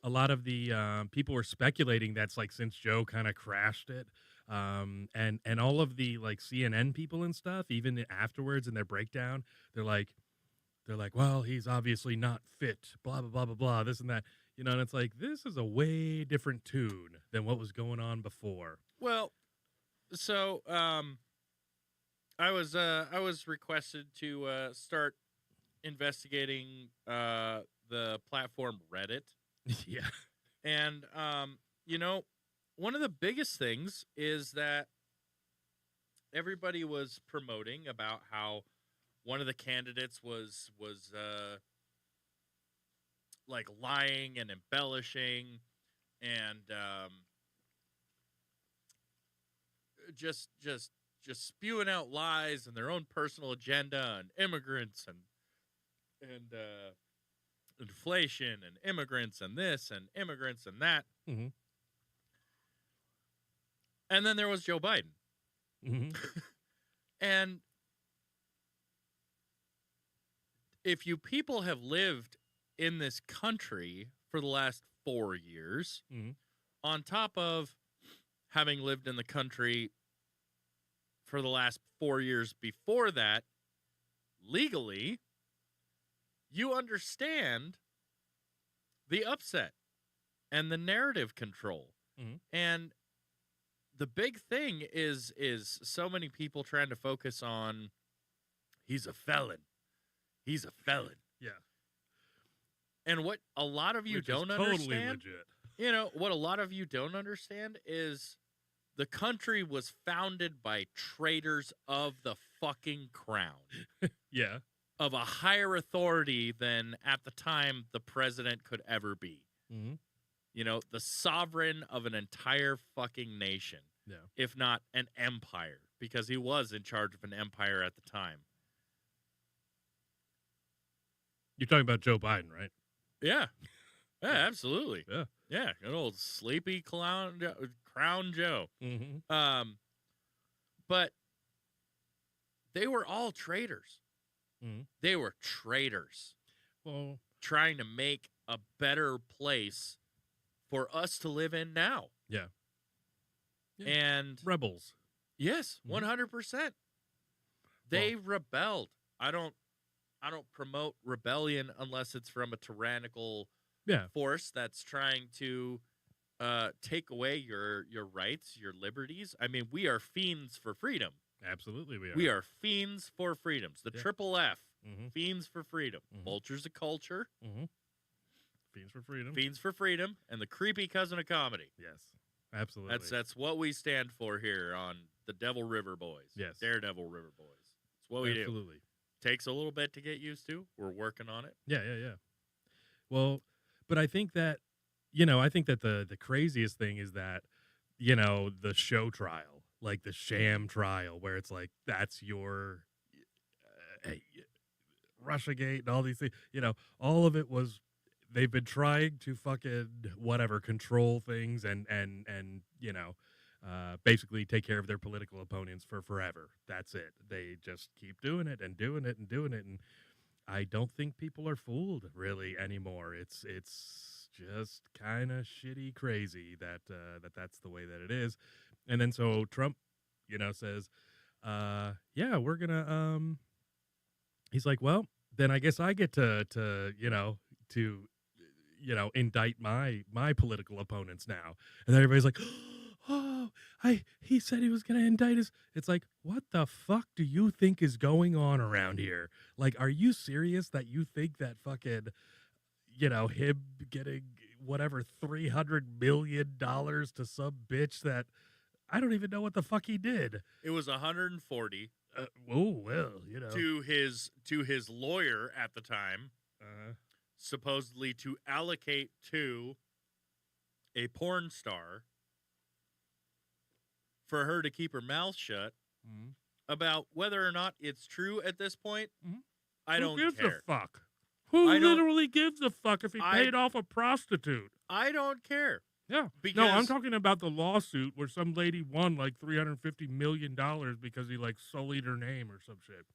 S1: A lot of the people were speculating that's like since Joe kind of crashed it, and all of the like CNN people and stuff, even afterwards in their breakdown, they're like, well, he's obviously not fit, blah blah blah blah blah, this and that, and it's like this is a way different tune than what was going on before.
S2: Well, so I was requested to start investigating the platform Reddit.
S1: Yeah.
S2: And one of the biggest things is that everybody was promoting about how one of the candidates was like lying and embellishing and just spewing out lies and their own personal agenda and immigrants and inflation and immigrants and this and immigrants and that.
S1: Mm-hmm.
S2: And then there was Joe Biden.
S1: Mm-hmm.
S2: And if you people have lived in this country for the last 4 years,
S1: mm-hmm.
S2: on top of having lived in the country for the last 4 years before that, legally, you understand the upset and the narrative control.
S1: Mm-hmm.
S2: And the big thing is so many people trying to focus on he's a felon. He's a felon.
S1: Yeah.
S2: And what a lot of you
S1: Which
S2: don't
S1: is totally
S2: understand,
S1: legit.
S2: What a lot of you don't understand is the country was founded by traitors of the fucking crown.
S1: Yeah.
S2: Of a higher authority than at the time the president could ever be.
S1: Mm-hmm.
S2: The sovereign of an entire fucking nation.
S1: Yeah.
S2: If not an empire, because he was in charge of an empire at the time.
S1: You're talking about Joe Biden, right?
S2: Yeah. Yeah, absolutely.
S1: Yeah.
S2: Yeah, good old sleepy Crown Joe.
S1: Mm-hmm.
S2: But they were all traitors.
S1: Mm-hmm.
S2: They were traitors.
S1: Well,
S2: trying to make a better place for us to live in now.
S1: Yeah.
S2: And
S1: rebels.
S2: Yes, 100%. They rebelled. I don't promote rebellion unless it's from a tyrannical force that's trying to take away your rights, your liberties. I mean, we are fiends for freedom.
S1: Absolutely, we are.
S2: We are fiends for freedoms. The triple F.
S1: Mm-hmm.
S2: Fiends for freedom.
S1: Mm-hmm.
S2: Vultures of culture.
S1: Mm-hmm. Fiends for freedom.
S2: Fiends for freedom. And the creepy cousin of comedy.
S1: Yes, absolutely.
S2: That's what we stand for here on the Devil River Boys.
S1: Yes.
S2: Daredevil River Boys. It's what we do.
S1: Absolutely.
S2: Takes a little bit to get used to. We're working on it.
S1: Yeah. Well, but I think that, the craziest thing is that, the show trial, like the sham trial, where it's like, that's your Russiagate and all these things, all of it was, they've been trying to fucking control things and basically take care of their political opponents for forever. That's it. They just keep doing it and doing it and doing it. And I don't think people are fooled really anymore. It's just kind of shitty crazy that's the way that it is. And then so Trump, says, we're gonna he's like, well, then I guess I get to indict my political opponents now. And then everybody's like, oh, he said he was going to indict us. It's like, what the fuck do you think is going on around here? Like, are you serious that you think that fucking, him getting whatever $300 million to some bitch that I don't even know what the fuck he did.
S2: It was 140
S1: Oh well,
S2: to his lawyer at the time, supposedly to allocate to a porn star for her to keep her mouth shut about whether or not it's true at this point. I don't
S1: Who gives
S2: care.
S1: a fuck? Who
S2: I don't-
S1: literally gives a fuck if he paid off a prostitute?
S2: I don't care.
S1: Yeah.
S2: Because
S1: No, I'm talking about the lawsuit where some lady won like $350 million because he like sullied her name or some shit.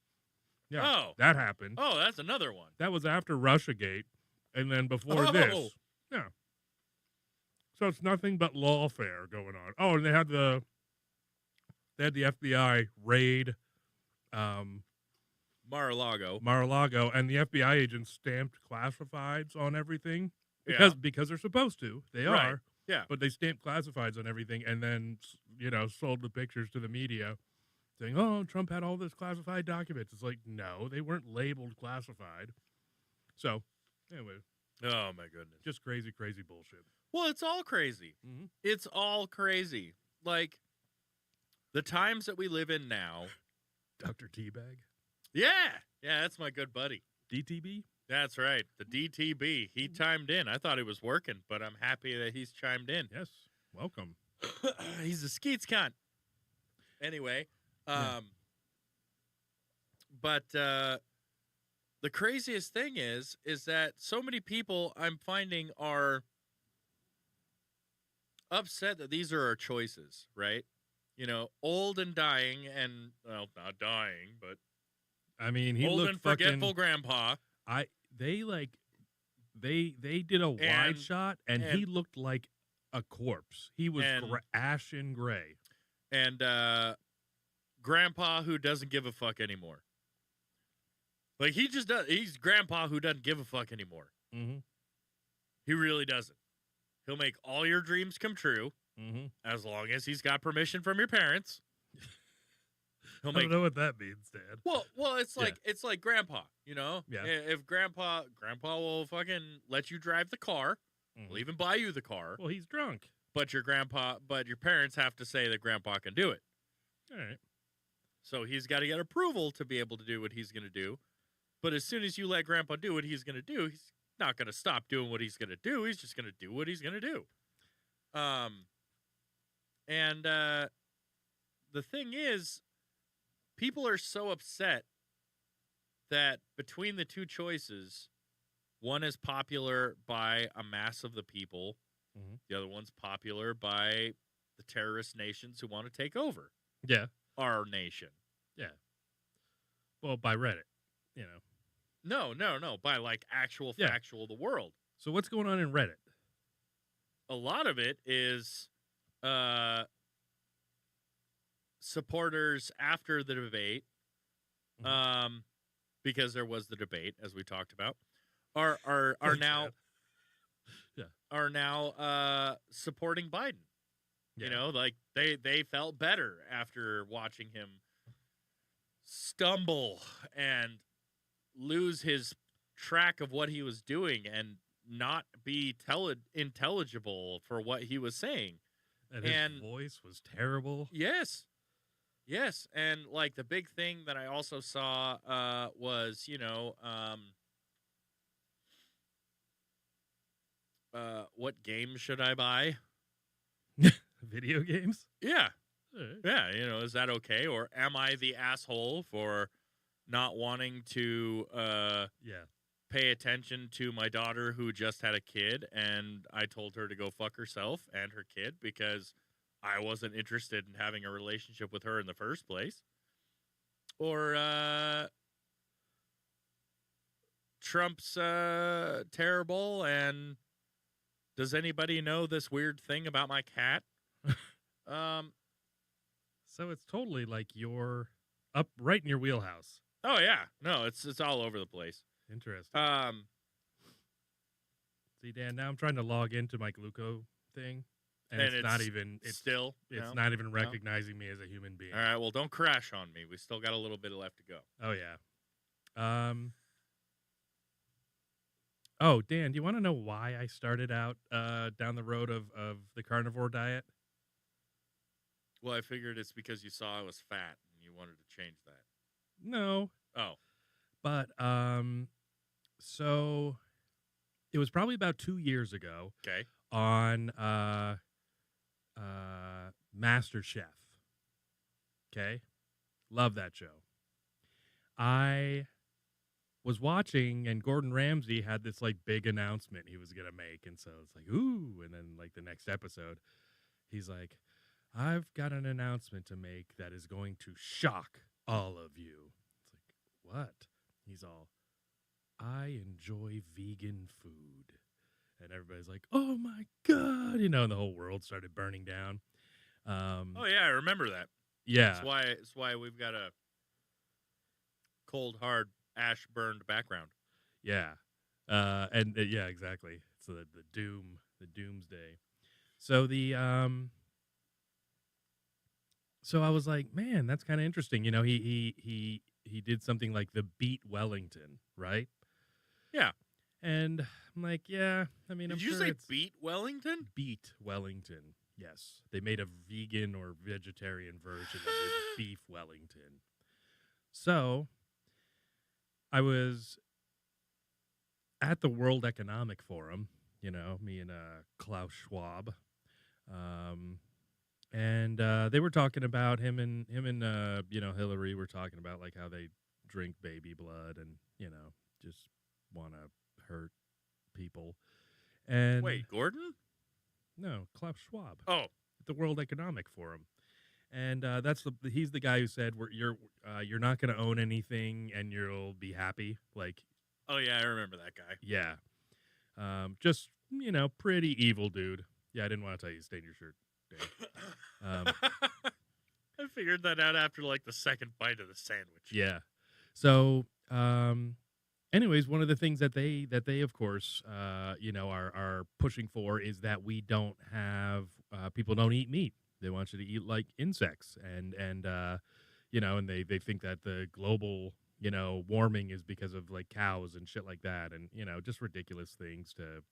S1: Yeah.
S2: Oh.
S1: That happened.
S2: Oh, that's another one.
S1: That was after Russiagate, and then before this. Yeah. So it's nothing but lawfare going on. Oh, and they had the FBI raid
S2: Mar-a-Lago,
S1: and the FBI agents stamped classifieds on everything
S2: Yeah.
S1: because they're supposed to. They
S2: Right.
S1: are.
S2: Yeah.
S1: But they stamped classifieds on everything and then, sold the pictures to the media saying, oh, Trump had all this classified documents. It's like, no, they weren't labeled classified. So, anyway,
S2: Oh, my goodness.
S1: just crazy, crazy bullshit.
S2: Well, it's all crazy.
S1: Mhm.
S2: It's all crazy. Like, the times that we live in now.
S1: Dr. Teabag?
S2: Yeah. Yeah, that's my good buddy.
S1: DTB?
S2: That's right. The DTB. He chimed in. I thought he was working, but I'm happy that he's chimed in.
S1: Yes. Welcome.
S2: He's a skeets cunt. Anyway,
S1: Yeah.
S2: but the craziest thing is that so many people I'm finding are upset that these are our choices, right? Old and dying, and well, not dying, but
S1: I mean, he
S2: old
S1: looked
S2: and forgetful
S1: fucking...
S2: grandpa.
S1: They did a wide
S2: And-
S1: shot, and he looked like a corpse. He was
S2: and-
S1: ashen gray.
S2: And grandpa who doesn't give a fuck anymore. Like, he just does. He's grandpa who doesn't give a fuck anymore.
S1: Mm-hmm.
S2: He really doesn't. He'll make all your dreams come true
S1: Mm-hmm.
S2: as long as he's got permission from your parents. He'll
S1: I
S2: make
S1: don't know what that means, Dad.
S2: well. It's like grandpa.
S1: Yeah.
S2: If grandpa will fucking let you drive the car,
S1: Mhm.
S2: will even buy you the car.
S1: Well, he's drunk.
S2: But your parents have to say that grandpa can do it.
S1: All right.
S2: So he's got to get approval to be able to do what he's going to do. But as soon as you let grandpa do what he's going to do, he's not going to stop doing what he's going to do. He's just going to do what he's going to do. And the thing is, people are so upset that between the two choices, one is popular by a mass of the people.
S1: Mhm.
S2: The other one's popular by the terrorist nations who want to take over
S1: Yeah.
S2: our nation.
S1: Well, by Reddit,
S2: No. By like actual
S1: Yeah.
S2: factual the world.
S1: So what's going on in Reddit?
S2: A lot of it is supporters after the debate, because there was the debate, as we talked about, are
S1: Thanks,
S2: now
S1: man. Yeah.
S2: are now supporting Biden.
S1: Yeah.
S2: Like they felt better after watching him stumble and lose his track of what he was doing and not be intelligible for what he was saying.
S1: And his
S2: and-
S1: voice was terrible.
S2: Yes. And like the big thing that I also saw was, what game should I buy?
S1: Video games?
S2: Yeah.
S1: All right.
S2: Yeah. Is that okay? Or am I the asshole for not wanting to
S1: Yeah.
S2: pay attention to my daughter who just had a kid, and I told her to go fuck herself and her kid because I wasn't interested in having a relationship with her in the first place? Or Trump's terrible, and does anybody know this weird thing about my cat?
S1: So it's totally like you're up right in your wheelhouse.
S2: Oh yeah, no, it's all over the place.
S1: Interesting. See, Dan, now I'm trying to log into my Gluco thing, and it's not even. It's
S2: still,
S1: not even recognizing me as a human being.
S2: All right, well, don't crash on me. We still got a little bit left to go.
S1: Oh yeah. Oh, Dan, do you want to know why I started out down the road of the carnivore diet?
S2: Well, I figured it's because you saw I was fat and you wanted to change that.
S1: No,
S2: Oh,
S1: but so it was probably about 2 years ago
S2: okay.
S1: on Master Chef. Okay, love that show. I was watching, and Gordon Ramsay had this like big announcement he was gonna make, and so it's like, ooh, and then like the next episode, he's like, I've got an announcement to make that is going to shock all of you. It's like, what? He's all, I enjoy vegan food. And everybody's like, oh my God, and the whole world started burning down.
S2: Oh yeah, I remember that.
S1: Yeah.
S2: That's why we've got a cold, hard, ash burned background.
S1: Yeah. And yeah, exactly. It's the doomsday. So so I was like, man, that's kind of interesting. He did something like the Beat Wellington, right?
S2: Yeah.
S1: And I'm like, yeah, I mean,
S2: Did
S1: I'm
S2: you
S1: sure
S2: say
S1: it's
S2: beet Wellington?
S1: Beat Wellington. Yes. They made a vegan or vegetarian version of his beef Wellington. So I was at the World Economic Forum, me and Klaus Schwab. And they were talking about him and Hillary were talking about like how they drink baby blood and, just want to hurt people. And
S2: Wait, Gordon?
S1: no, Klaus Schwab
S2: Oh,
S1: at the World Economic Forum. And he's the guy who said you're not going to own anything and you'll be happy. Like,
S2: oh yeah, I remember that guy.
S1: yeah. Just, pretty evil dude. Yeah, I didn't want to tell you to stain your shirt, Dave.
S2: I figured that out after like the second bite of the sandwich.
S1: Yeah. So, anyways, one of the things that they of course, are pushing for is that we don't have people don't eat meat. They want you to eat like insects, and and they think that the global warming is because of like cows and shit like that, and just ridiculous things to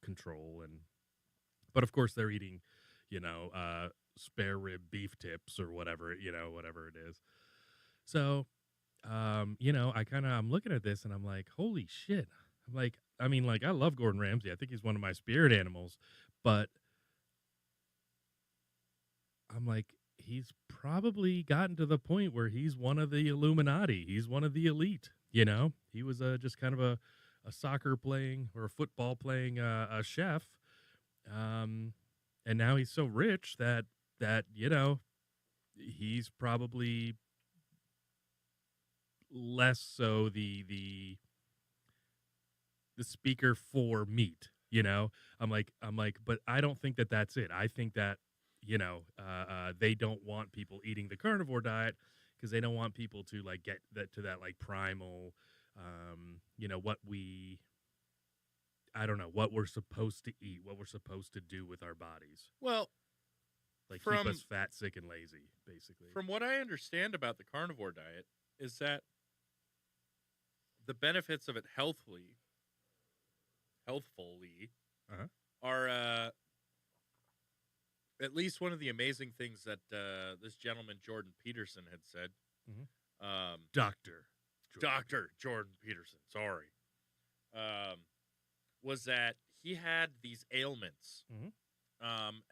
S1: control. And but of course they're eating spare rib beef tips or whatever whatever it is. So I'm looking at this and I'm like, holy shit. I'm like, I mean, like, I love Gordon Ramsay. I think he's one of my spirit animals, but I'm like, he's probably gotten to the point where he's one of the Illuminati. He's one of the elite, He was just kind of a soccer playing or a football playing a chef. And now he's so rich that he's probably less so the speaker for meat. I'm like, but I don't think that that's it. I think that they don't want people eating the carnivore diet because they don't want people to like get that to that like primal, what we. I don't know what we're supposed to eat, what we're supposed to do with our bodies.
S2: Well,
S1: like keep us fat, sick, and lazy, basically.
S2: From what I understand about the carnivore diet is that the benefits of it healthfully are at least one of the amazing things that this gentleman Jordan Peterson had said.
S1: Mm-hmm. Dr.
S2: Jordan Peterson, sorry. Was that he had these ailments.
S1: Mm-hmm.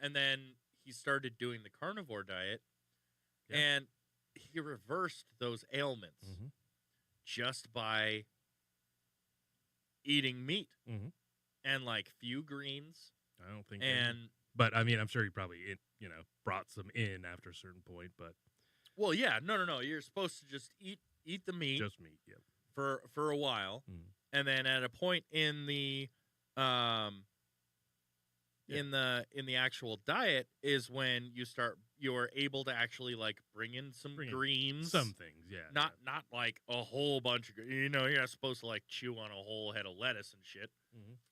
S2: And then he started doing the carnivore diet,
S1: yeah.
S2: and he reversed those ailments
S1: mm-hmm.
S2: just by eating meat
S1: mm-hmm.
S2: and like few greens.
S1: I don't think but I mean, I'm sure he probably brought some in after a certain point, but
S2: well, yeah, no. You're supposed to just eat the meat,
S1: just meat, yeah,
S2: for a while, and then at a point in the in the actual diet is when you're able to actually like bring in some greens,
S1: some things, yeah,
S2: not like a whole bunch of you're not supposed to like chew on a whole head of lettuce and shit,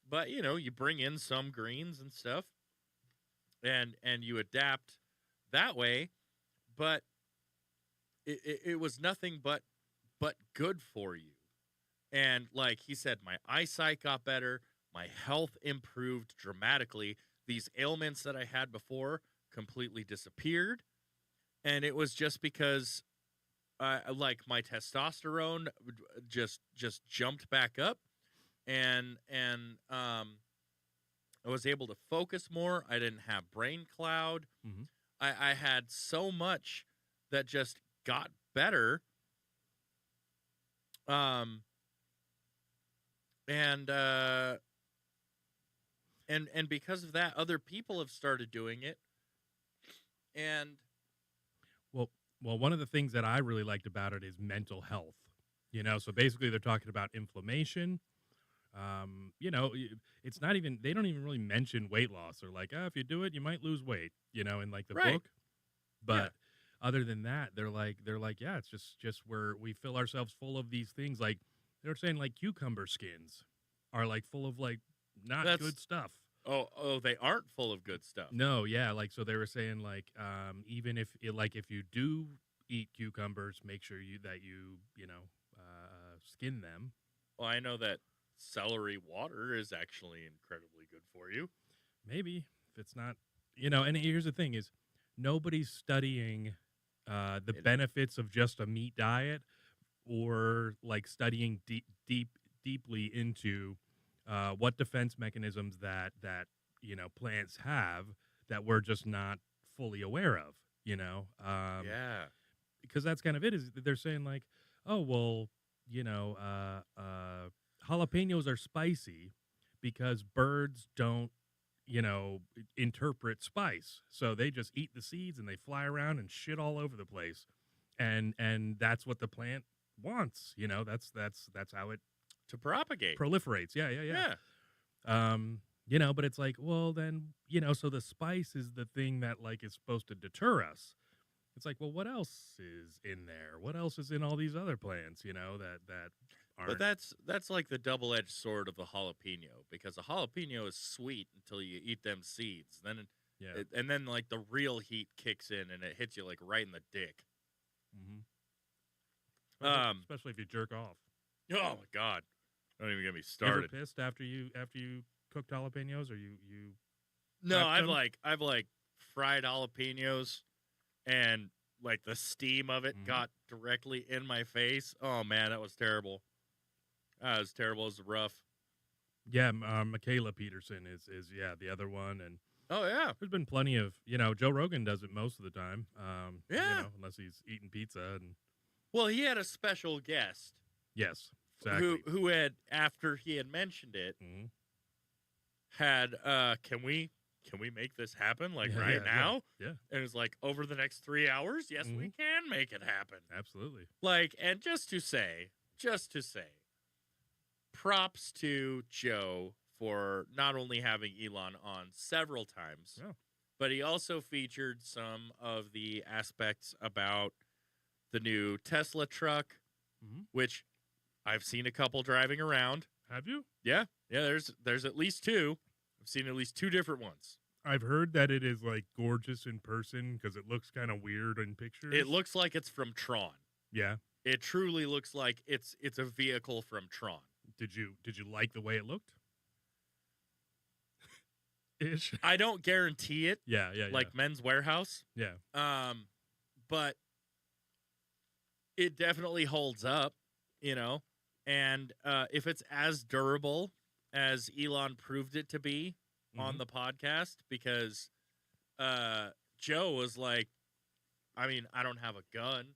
S2: but you bring in some greens and stuff, and you adapt that way, but it was nothing but good for you. And like he said, my eyesight got better, my health improved dramatically. These ailments that I had before completely disappeared, and it was just because like my testosterone just jumped back up, and I was able to focus more. I didn't have brain cloud.
S1: Mhm.
S2: I had so much that just got better. Um and and because of that, other people have started doing it. And
S1: Well, one of the things that I really liked about it is mental health. So basically they're talking about inflammation. It's not even they don't even really mention weight loss. They're like, if you do it, you might lose weight. In like the
S2: Right.
S1: book. But other than that, they're like, yeah, it's just where we fill ourselves full of these things. Like they're saying, like cucumber skins are like full of like not
S2: That's-
S1: good stuff.
S2: oh, they aren't full of good stuff.
S1: No, yeah, like so they were saying like even if you do eat cucumbers, make sure you skin them.
S2: Well, I know that celery water is actually incredibly good for you.
S1: Maybe if it's not, and here's the thing is nobody's studying the benefits of just a meat diet or like studying deeply into what defense mechanisms that plants have that we're just not fully aware of,
S2: Yeah.
S1: because that's kind of it is they're saying like, oh, well, jalapenos are spicy because birds don't, interpret spice. So they just eat the seeds and they fly around and shit all over the place. And that's what the plant wants, that's how it
S2: To propagate.
S1: proliferates. Yeah. But it's like, well, then, so the spice is the thing that like is supposed to deter us. It's like, well, what else is in there? What else is in all these other plants, that aren't.
S2: But that's like the double-edged sword of the jalapeno, because a jalapeno is sweet until you eat them seeds. Then
S1: Yeah.
S2: and then like the real heat kicks in and it hits you like right in the dick.
S1: Especially if you jerk off.
S2: Oh my god. Don't even get me
S1: You ever
S2: started.
S1: pissed after you cooked jalapenos, or you
S2: No,
S1: prepped
S2: I've
S1: them?
S2: like fried jalapenos, and like the steam of it
S1: Mhm.
S2: got directly in my face. Oh man, that was terrible. That was terrible. It was rough.
S1: Yeah, Michaela Peterson is the other one, and
S2: Oh yeah.
S1: there's been plenty of Joe Rogan does it most of the time.
S2: Yeah.
S1: Unless he's eating pizza, and
S2: Well, he had a special guest
S1: yes, exactly.
S2: who had, after he had mentioned it,
S1: Mhm.
S2: had can we make this happen like
S1: Yeah,
S2: right
S1: yeah,
S2: now?
S1: yeah.
S2: And it's like, over the next 3 hours, yes, we can make it happen.
S1: Absolutely.
S2: Like, and just to say, props to Joe for not only having Elon on several times,
S1: Yeah.
S2: but he also featured some of the aspects about the new Tesla truck,
S1: Mhm.
S2: which I've seen a couple driving around.
S1: Have you?
S2: Yeah, there's at least two. I've seen at least two different ones.
S1: I've heard that it is like gorgeous in person because it looks kind of weird in pictures.
S2: It looks like it's from Tron.
S1: Yeah.
S2: It truly looks like it's a vehicle from Tron.
S1: Did you like the way it looked? Ish.
S2: I don't guarantee it,
S1: Yeah.
S2: like Men's Warehouse.
S1: yeah.
S2: But it definitely holds up, and if it's as durable as Elon proved it to be on
S1: Mhm.
S2: the podcast, because Joe was like, I mean, I don't have a gun.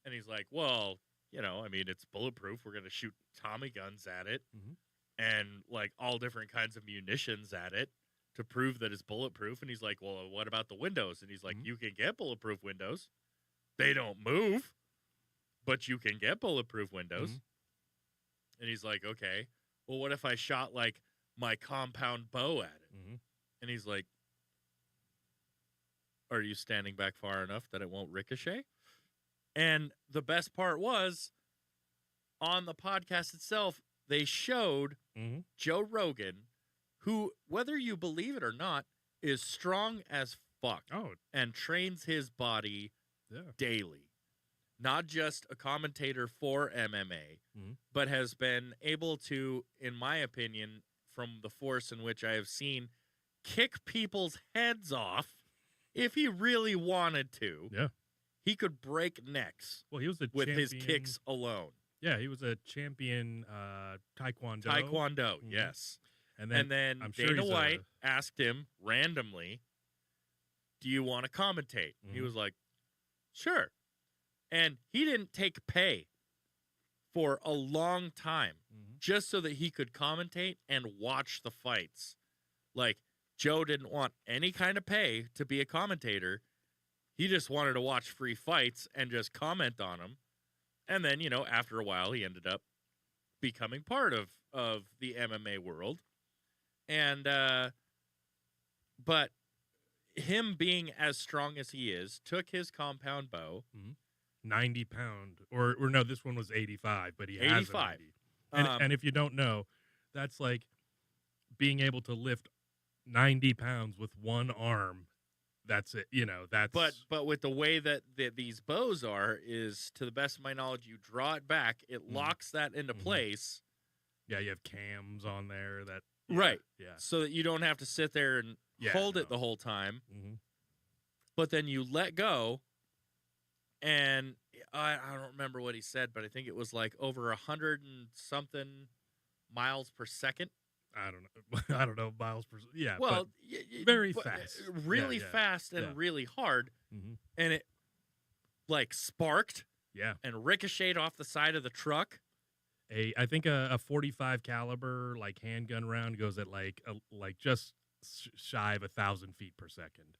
S2: And he's like, well, it's bulletproof. We're going to shoot Tommy guns at it
S1: Mhm.
S2: and like all different kinds of munitions at it to prove that it's bulletproof. And he's like, well, what about the windows? And he's like,
S1: Mhm.
S2: you can get bulletproof windows. They don't move, but you can get bulletproof windows.
S1: Mhm.
S2: And he's like, okay, well, what if I shot like my compound bow at it?
S1: Mhm.
S2: And he's like, are you standing back far enough that it won't ricochet? And the best part was, on the podcast itself, they showed
S1: Mhm.
S2: Joe Rogan, who, whether you believe it or not, is strong as fuck
S1: Oh,
S2: and trains his body
S1: yeah.
S2: daily. not just a commentator for MMA,
S1: Mhm.
S2: but has been able to, in my opinion, from the force in which I have seen, kick people's heads off if he really wanted to.
S1: Yeah.
S2: He could break necks
S1: Well, he was a
S2: with
S1: champion.
S2: his kicks alone.
S1: Yeah, he was a champion taekwondo.
S2: Taekwondo,
S1: Mhm.
S2: yes.
S1: And
S2: And then
S1: I'm sure
S2: Dana
S1: he's
S2: White asked him randomly, "Do you want to commentate?" He
S1: Mhm.
S2: was like, "Sure." And he didn't take pay for a long time just so that he could commentate and watch the fights. Like, Joe didn't want any kind of pay to be a commentator. He just wanted to watch free fights and just comment on them. And then, after a while, he ended up becoming part of the MMA world. And, but him being as strong as he is, took his compound bow.
S1: 90 pound, or no, this one was 85, but he has
S2: 85.
S1: a 90. And if you don't know, that's like being able to lift 90 pounds with one arm. That's it. That's
S2: But with the way that these bows are, is to the best of my knowledge, you draw it back, it locks that into place.
S1: Yeah, you have cams on there that
S2: Right.
S1: Yeah.
S2: So that you don't have to sit there and hold it the whole time. But then you let go, and I don't remember what he said, but I think it was like over 100 and something miles per second.
S1: I don't know. I don't know miles per. Yeah.
S2: Well,
S1: very fast.
S2: Really
S1: Yeah, yeah,
S2: fast and
S1: yeah.
S2: really hard,
S1: Mhm.
S2: and it like sparked
S1: Yeah.
S2: and ricocheted off the side of the truck.
S1: I think a 45 caliber like handgun round goes at like just shy of 1,000 feet per second.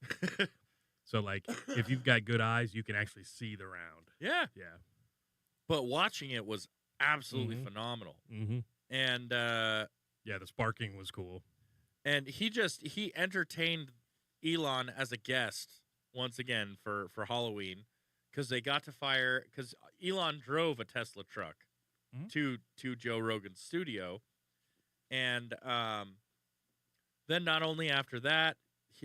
S1: So like if you've got good eyes, you can actually see the round.
S2: Yeah.
S1: Yeah.
S2: But watching it was absolutely phenomenal.
S1: Mm-hmm.
S2: And
S1: yeah, the sparking was cool.
S2: And he entertained Elon as a guest once again for Halloween, because they got to fire, because Elon drove a Tesla truck to Joe Rogan's studio. And then not only after that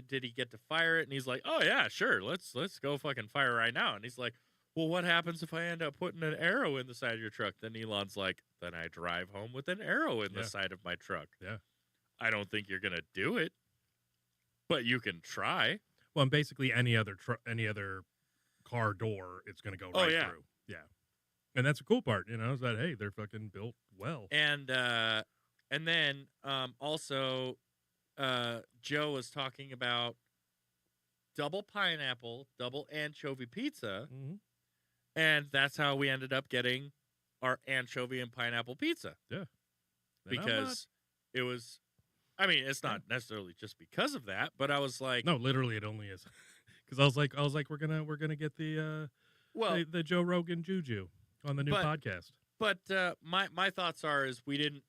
S2: did he get to fire it, and he's like, "Oh yeah, sure, let's go fucking fire right now." And he's like, "Well, what happens if I end up putting an arrow in the side of your truck?" Then Elon's like, "Then I drive home with an arrow in the side of my truck."
S1: Yeah.
S2: I don't think you're gonna do it, but you can try.
S1: Well, and basically any other car door, it's going to go right through. Yeah. And that's the cool part, is that, hey, they're fucking built well.
S2: And then also Joe was talking about double pineapple, double anchovy pizza. And that's how we ended up getting our anchovy and pineapple pizza.
S1: Yeah.
S2: Because it was, I mean, it's not necessarily just because of that, but I was like,
S1: no, literally it only is. Because I was like, we're gonna get the Joe Rogan juju on the new podcast.
S2: But my thoughts is we didn't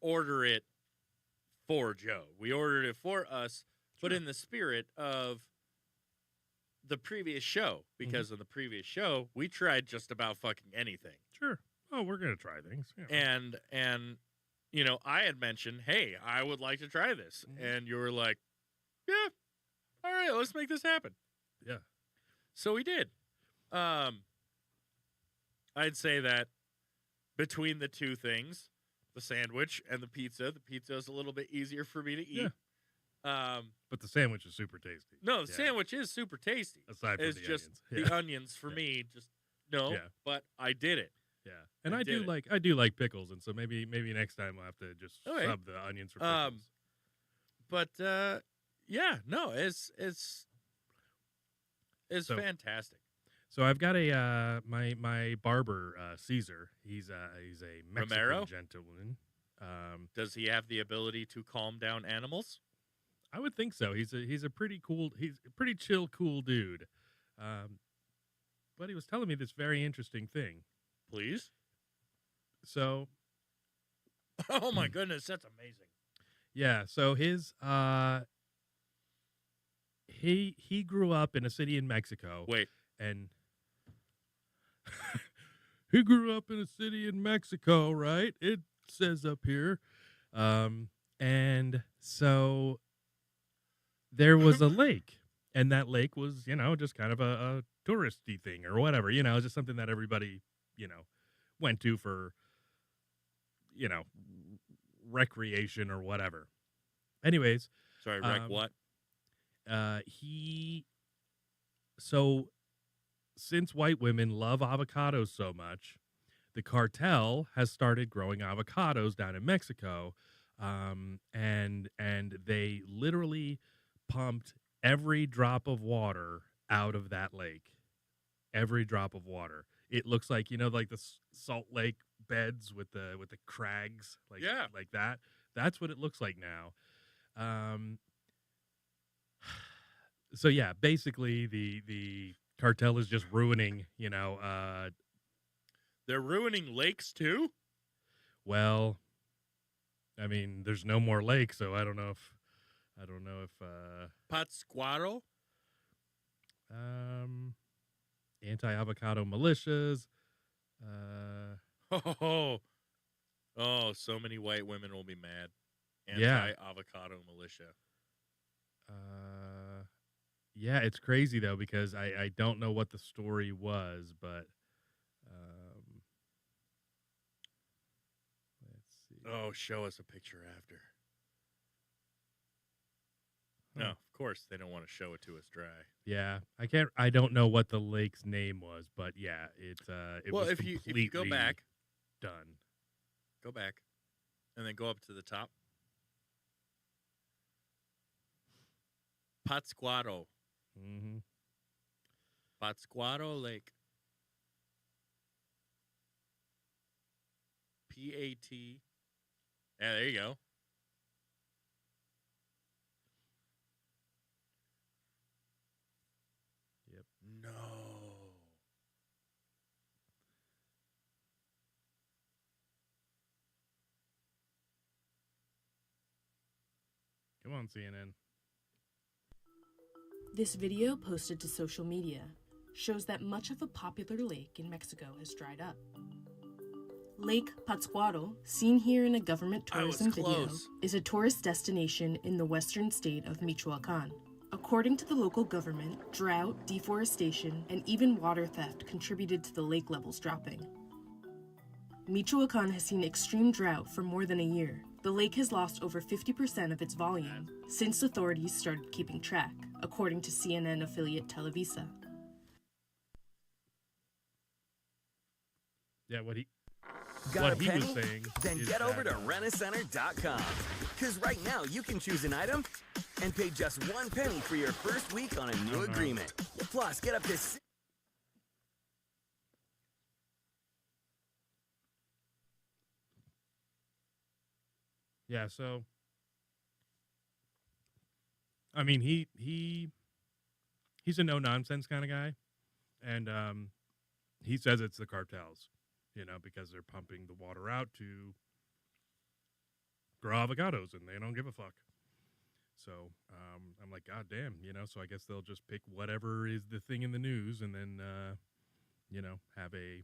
S2: order it for Joe. We ordered it for us, but in the spirit of the previous show, because in the previous show we tried just about fucking anything.
S1: Sure. Oh, we're gonna try things. Yeah.
S2: And I had mentioned, hey, I would like to try this, and you were like, yeah, all right, let's make this happen.
S1: Yeah.
S2: So we did. I'd say that between the two things, the sandwich and the pizza is a little bit easier for me to eat.
S1: Yeah. But the sandwich is super tasty.
S2: No, the sandwich is super tasty.
S1: Aside from
S2: it's
S1: the
S2: just
S1: onions.
S2: the onions for me, just no.
S1: Yeah.
S2: But I did it.
S1: Yeah, and I do like pickles, and so maybe next time I'll have to just sub the onions for pickles.
S2: But yeah, no, it's fantastic.
S1: So I've got a my barber Caesar. He's a Mexican
S2: Romero?
S1: gentleman.
S2: Does he have the ability to calm down animals?
S1: I would think so. He's a pretty chill, cool dude. But he was telling me this very interesting thing.
S2: Please.
S1: So,
S2: oh my goodness, that's amazing.
S1: Yeah. So his he grew up in a city in Mexico.
S2: Wait.
S1: And he grew up in a city in Mexico, right? It says up here. And so there was a lake, and that lake was, just kind of a touristy thing or whatever, just something that everybody, went to for, you know, recreation or whatever. Anyways,
S2: Sorry, Rec,
S1: um,
S2: what?
S1: he so since white women love avocados so much, the cartel has started growing avocados down in Mexico, and they literally pumped every drop of water out of that lake. Every drop of water. It looks like like the Salt Lake beds with the crags,
S2: Yeah.
S1: like that. That's what it looks like now. Um, so yeah, basically the cartel is just ruining,
S2: They're ruining lakes too?
S1: well, I mean, there's no more lake, so I don't know if
S2: Pátzcuaro?
S1: um anti-avocado militias, uh
S2: Oh, so many white women will be mad.
S1: Yeah.
S2: Anti-avocado militia.
S1: yeah, it's crazy though because I don't know what the story was, but let's see.
S2: Oh, show us a picture after. No,
S1: Huh.
S2: of course they don't want to show it to us dry.
S1: Yeah, I don't know what the lake's name was, but yeah, it
S2: Well,
S1: was
S2: if you
S1: completely
S2: go back,
S1: done.
S2: and then go up to the top. Pátzcuaro.
S1: Mm-hmm.
S2: Pátzcuaro Lake. P-A-T. Yeah, there you go.
S1: Yep.
S2: No.
S1: Come on, CNN.
S4: This video posted to social media shows that much of a popular lake in Mexico has dried up. Lake Pátzcuaro, seen here in a government
S2: I was
S4: tourism video,
S2: close.
S4: is a tourist destination in the western state of Michoacán. According to the local government, drought, deforestation, and even water theft contributed to the lake levels dropping. Michoacán has seen extreme drought for more than a year. The lake has lost over 50% of its volume since authorities started keeping track, according to CNN affiliate Televisa.
S1: Yeah, what he
S5: Got
S1: what
S5: a
S1: he
S5: penny?
S1: was saying.
S5: Then
S1: is
S5: get over
S1: that,
S5: to rentacenter.com. Because right now you can choose an item and pay just 1 penny for your first week on a new agreement. Plus, get up to
S1: Yeah, so I mean he's a no nonsense kind of guy, and he says it's the cartels, because they're pumping the water out to grow avocados and they don't give a fuck. So I'm like, God damn, so I guess they'll just pick whatever is the thing in the news and then have a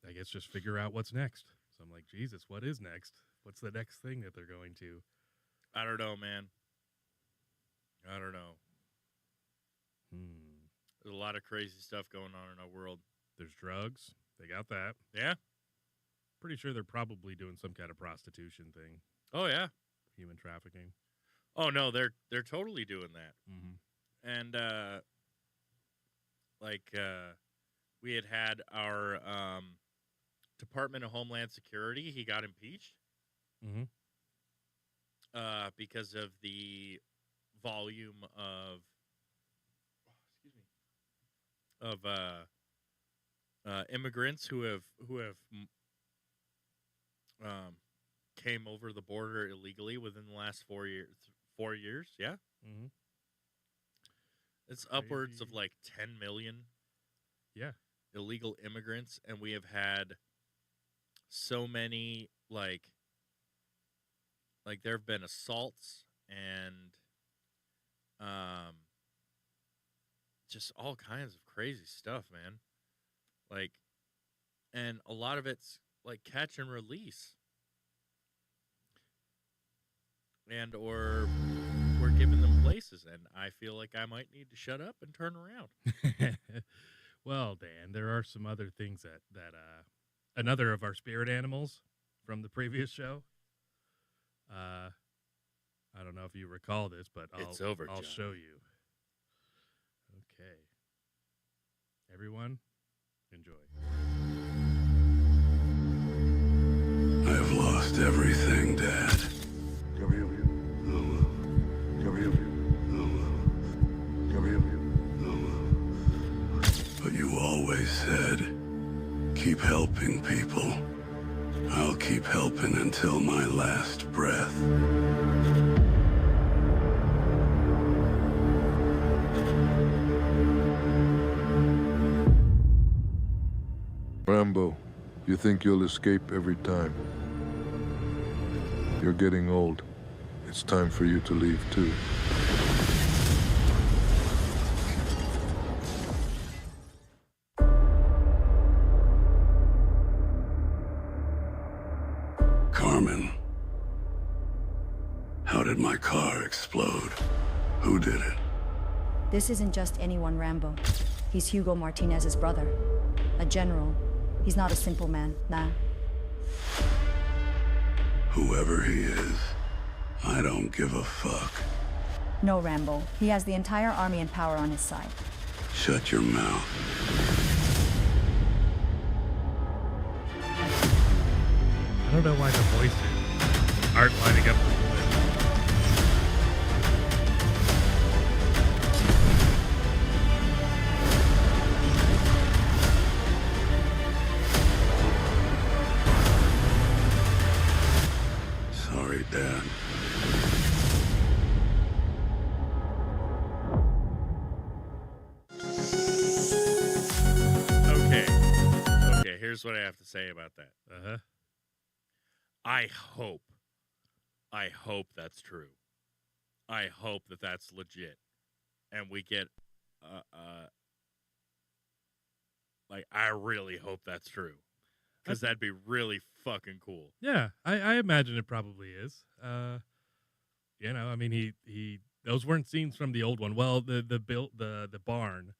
S1: I guess just figure out what's next. So I'm like, Jesus, what is next? What's the next thing that they're going to?
S2: I don't know, man. I don't know. There's a lot of crazy stuff going on in our world.
S1: There's drugs. They got that.
S2: Yeah?
S1: Pretty sure they're probably doing some kind of prostitution thing,
S2: Oh, yeah.
S1: human trafficking.
S2: Oh, no, they're totally doing that.
S1: Mm-hmm.
S2: And, we had our Department of Homeland Security. He got impeached
S1: Mm-hmm.
S2: because of the volume of immigrants who have came over the border illegally within the last 4 years. 4 years, yeah.
S1: Mm-hmm.
S2: It's upwards of
S1: Crazy.
S2: like 10 million
S1: Yeah.
S2: illegal immigrants, and we have had so many like there have been assaults and just all kinds of crazy stuff, man. Like, and a lot of it's like catch and release, and or we're giving them places, and I feel like I might need to shut up and turn around.
S1: Well, Dan, there are some other things that another of our spirit animals from the previous show. I don't know if you recall this, but
S2: It's over,
S1: I'll
S2: John.
S1: show you. Okay. Everyone, enjoy.
S6: I have lost everything, Dad. But you always said, keep helping people. I'll keep helping until my last breath.
S7: Rambo, you think you'll escape every time. You're getting old. It's time for you to leave too.
S6: Carmen, how did my car explode? Who did it?
S8: This isn't just anyone, Rambo. He's Hugo Martinez's brother. A general. He's not a simple man, nah.
S6: Whoever he is, I don't give a fuck.
S8: No, Rambo. He has the entire army and power on his side.
S6: Shut your mouth.
S1: I don't know why the voices aren't lining up with
S6: Sorry, Dad.
S2: Okay, here's what I have to say about that.
S1: Uh-huh.
S2: I hope that's true. I hope that that's legit. And we get, I really hope that's true. Because that'd be really fucking cool.
S1: Yeah, I imagine it probably is. You know, I mean, he those weren't scenes from the old one. Well, the barn,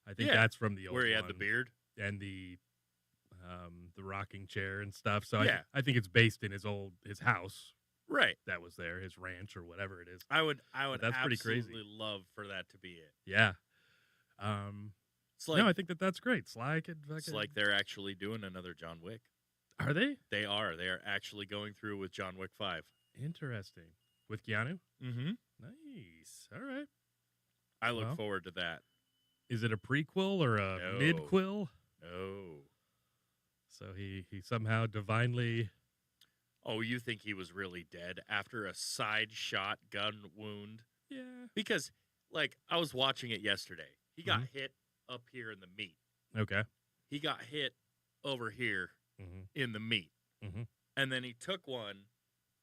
S1: I think that's from the old one.
S2: Where he had the beard.
S1: And the rocking chair and stuff. So
S2: Yeah.
S1: I think it's based in his house
S2: Right.
S1: that was there, his ranch or whatever it is.
S2: I would
S1: That's pretty crazy.
S2: absolutely love for that to be it.
S1: Yeah.
S2: It's like,
S1: No, I think that's great. Sly could fucking...
S2: it's like they're actually doing another John Wick.
S1: Are they?
S2: They are. They are actually going through with John Wick 5.
S1: Interesting. With Keanu?
S2: Mm-hmm.
S1: Nice. All right.
S2: I look
S1: Well.
S2: forward to that.
S1: Is it a prequel or a
S2: No.
S1: mid-quill?
S2: No.
S1: So he somehow divinely...
S2: Oh, you think he was really dead after a side shot gun wound?
S1: Yeah.
S2: Because, like, I was watching it yesterday. He got
S1: Mm-hmm.
S2: hit up here in the meat.
S1: Okay.
S2: He got hit over here
S1: Mm-hmm.
S2: in the meat.
S1: Mhm.
S2: And then he took one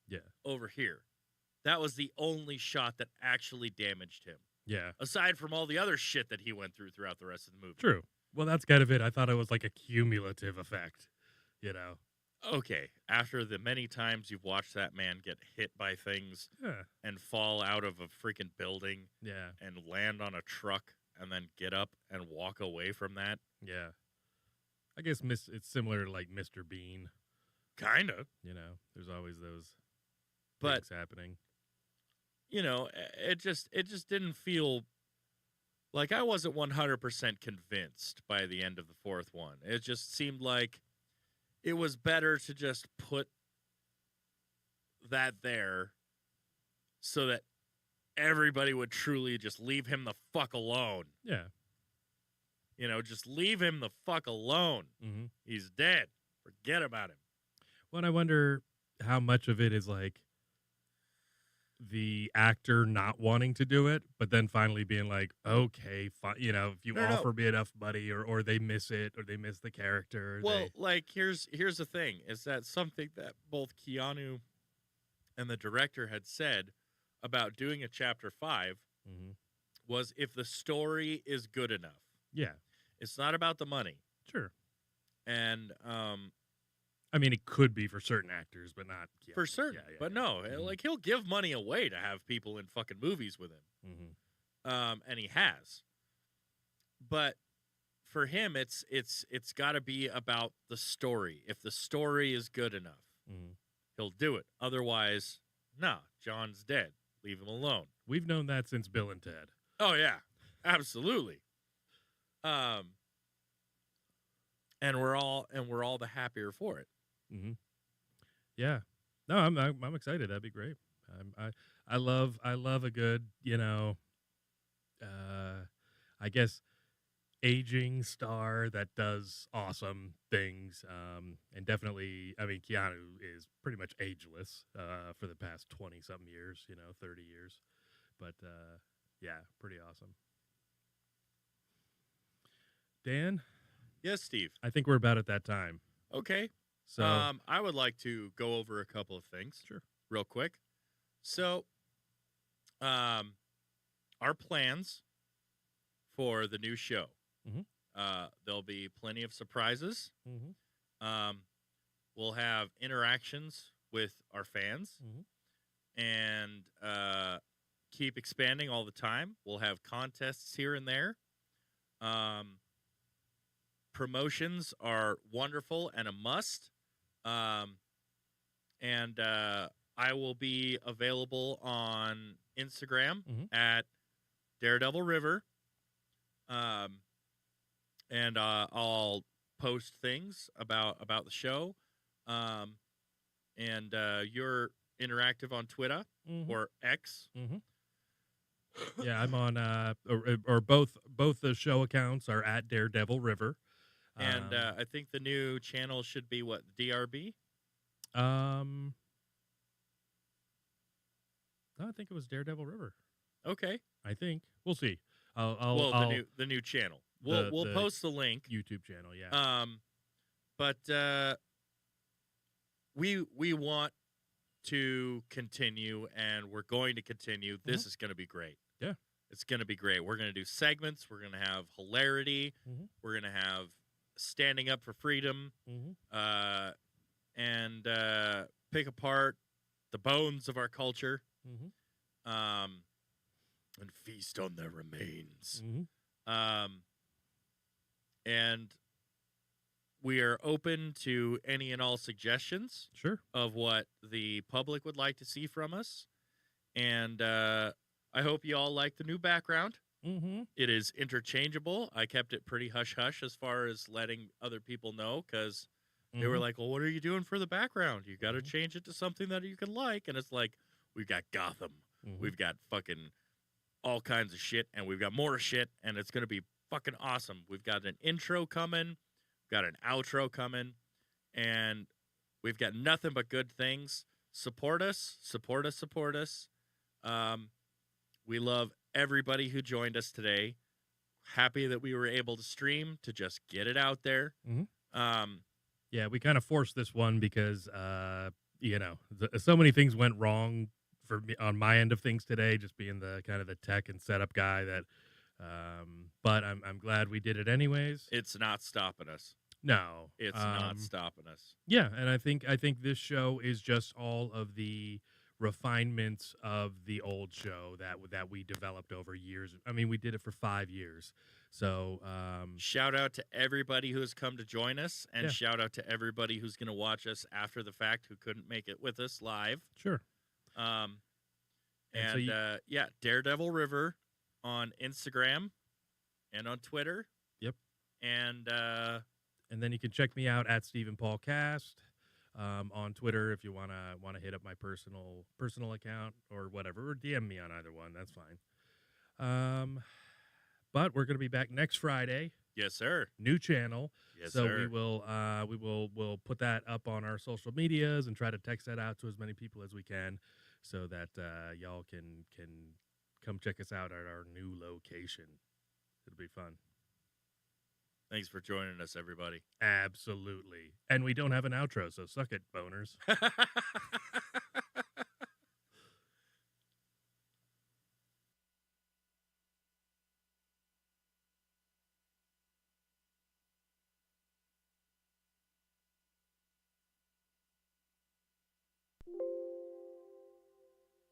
S1: Yeah.
S2: over here. That was the only shot that actually damaged him.
S1: Yeah.
S2: Aside from all the other shit that he went through throughout the rest of the movie.
S1: True. Well, that's kind of it. I thought it was like a cumulative effect, you know?
S2: Okay, after the many times you've watched that man get hit by things
S1: Yeah.
S2: and fall out of a freaking building
S1: Yeah.
S2: and land on a truck and then get up and walk away from that,
S1: Yeah. I guess it's similar to like Mr. Bean,
S2: kind of.
S1: you know? There's always those
S2: But,
S1: things happening.
S2: you know, it just didn't feel like I wasn't 100% convinced by the end of the fourth one. It just seemed like it was better to just put that there so that everybody would truly just leave him the fuck alone.
S1: Yeah.
S2: You know, just leave him the fuck alone.
S1: Mm-hmm.
S2: He's dead. Forget about him.
S1: Well, and I wonder how much of it is like the actor not wanting to do it, but then finally being like, okay, fine, you know, if you
S2: No.
S1: offer me enough money, or they miss it, or they miss the character.
S2: Well, like here's the thing: is that something that both Keanu and the director had said about doing a chapter 5
S1: Mm-hmm.
S2: was if the story is good enough.
S1: Yeah,
S2: It's not about the money.
S1: sure.
S2: And
S1: I mean, it could be for certain actors, but not
S2: for certain. But no, like he'll give money away to have people in fucking movies with him. And he has. But for him, it's got to be about the story. If the story is good enough, he'll do it. Otherwise, nah, John's dead. Leave him alone.
S1: We've known that since Bill and Ted.
S2: Oh yeah, absolutely. And we're all the happier for it.
S1: Yeah, no, I'm excited. That'd be great. I love a good, I guess, aging star that does awesome things. And definitely, I mean, Keanu is pretty much ageless for the past 20-something years, 30 years. But, yeah, pretty awesome. Dan?
S2: Yes, Steve.
S1: I think we're about at that time.
S2: Okay.
S1: So
S2: I would like to go over a couple of things.
S1: Sure.
S2: Real quick. So, our plans for the new show. There'll be plenty of surprises. We'll have interactions with our fans and keep expanding all the time. We'll have contests here and there. Promotions are wonderful and a must. And I will be available on Instagram at Daredevil River. And I'll post things about the show. And you're interactive on Twitter or X.
S1: Yeah, I'm on or both the show accounts are at Daredevil River.
S2: And I think the new channel should be what, DRB?
S1: No, I think it was Daredevil River.
S2: Okay.
S1: I think we'll see.
S2: The new channel. We'll post the link.
S1: YouTube channel, yeah.
S2: But we want to continue, and we're going to continue. This is going to be great.
S1: Yeah,
S2: it's going to be great. We're going to do segments. We're going to have hilarity. We're going to have standing up for freedom. And pick apart the bones of our culture. And feast on their remains. And we are open to any and all suggestions of what the public would like to see from us. And I hope you all like the new background. It is interchangeable. I kept it pretty hush-hush as far as letting other people know, because they were like, well, what are you doing for the background? You got to change it to something that you can like. And it's like, we've got Gotham. We've got fucking all kinds of shit, and we've got more shit, and it's going to be fucking awesome. We've got an intro coming, we've got an outro coming, and we've got nothing but good things. Support us, support us, support us. We love everybody who joined us today. Happy that we were able to stream, to just get it out there.
S1: Yeah, we kind of forced this one because, so many things went wrong for me on my end of things today, just being the kind of the tech and setup guy that, but I'm glad we did it anyways.
S2: It's not stopping us.
S1: No,
S2: it's not stopping us.
S1: Yeah. And I think this show is just all of the refinements of the old show that we developed over years. I mean, we did it for 5 years. So,
S2: shout out to everybody who has come to join us, and shout out to everybody who's going to watch us after the fact who couldn't make it with us live.
S1: Sure.
S2: Daredevil River on Instagram and on Twitter.
S1: Yep.
S2: And
S1: then you can check me out at Stephen Paul Cast on Twitter if you wanna hit up my personal account or whatever, or DM me on either one. That's fine. But we're gonna be back next Friday.
S2: Yes, sir.
S1: New channel.
S2: Yes,
S1: so
S2: sir.
S1: we'll put that up on our social medias and try to text that out to as many people as we can, so that y'all can come check us out at our new location. It'll be fun.
S2: Thanks for joining us, everybody.
S1: Absolutely. And we don't have an outro, so suck it, boners.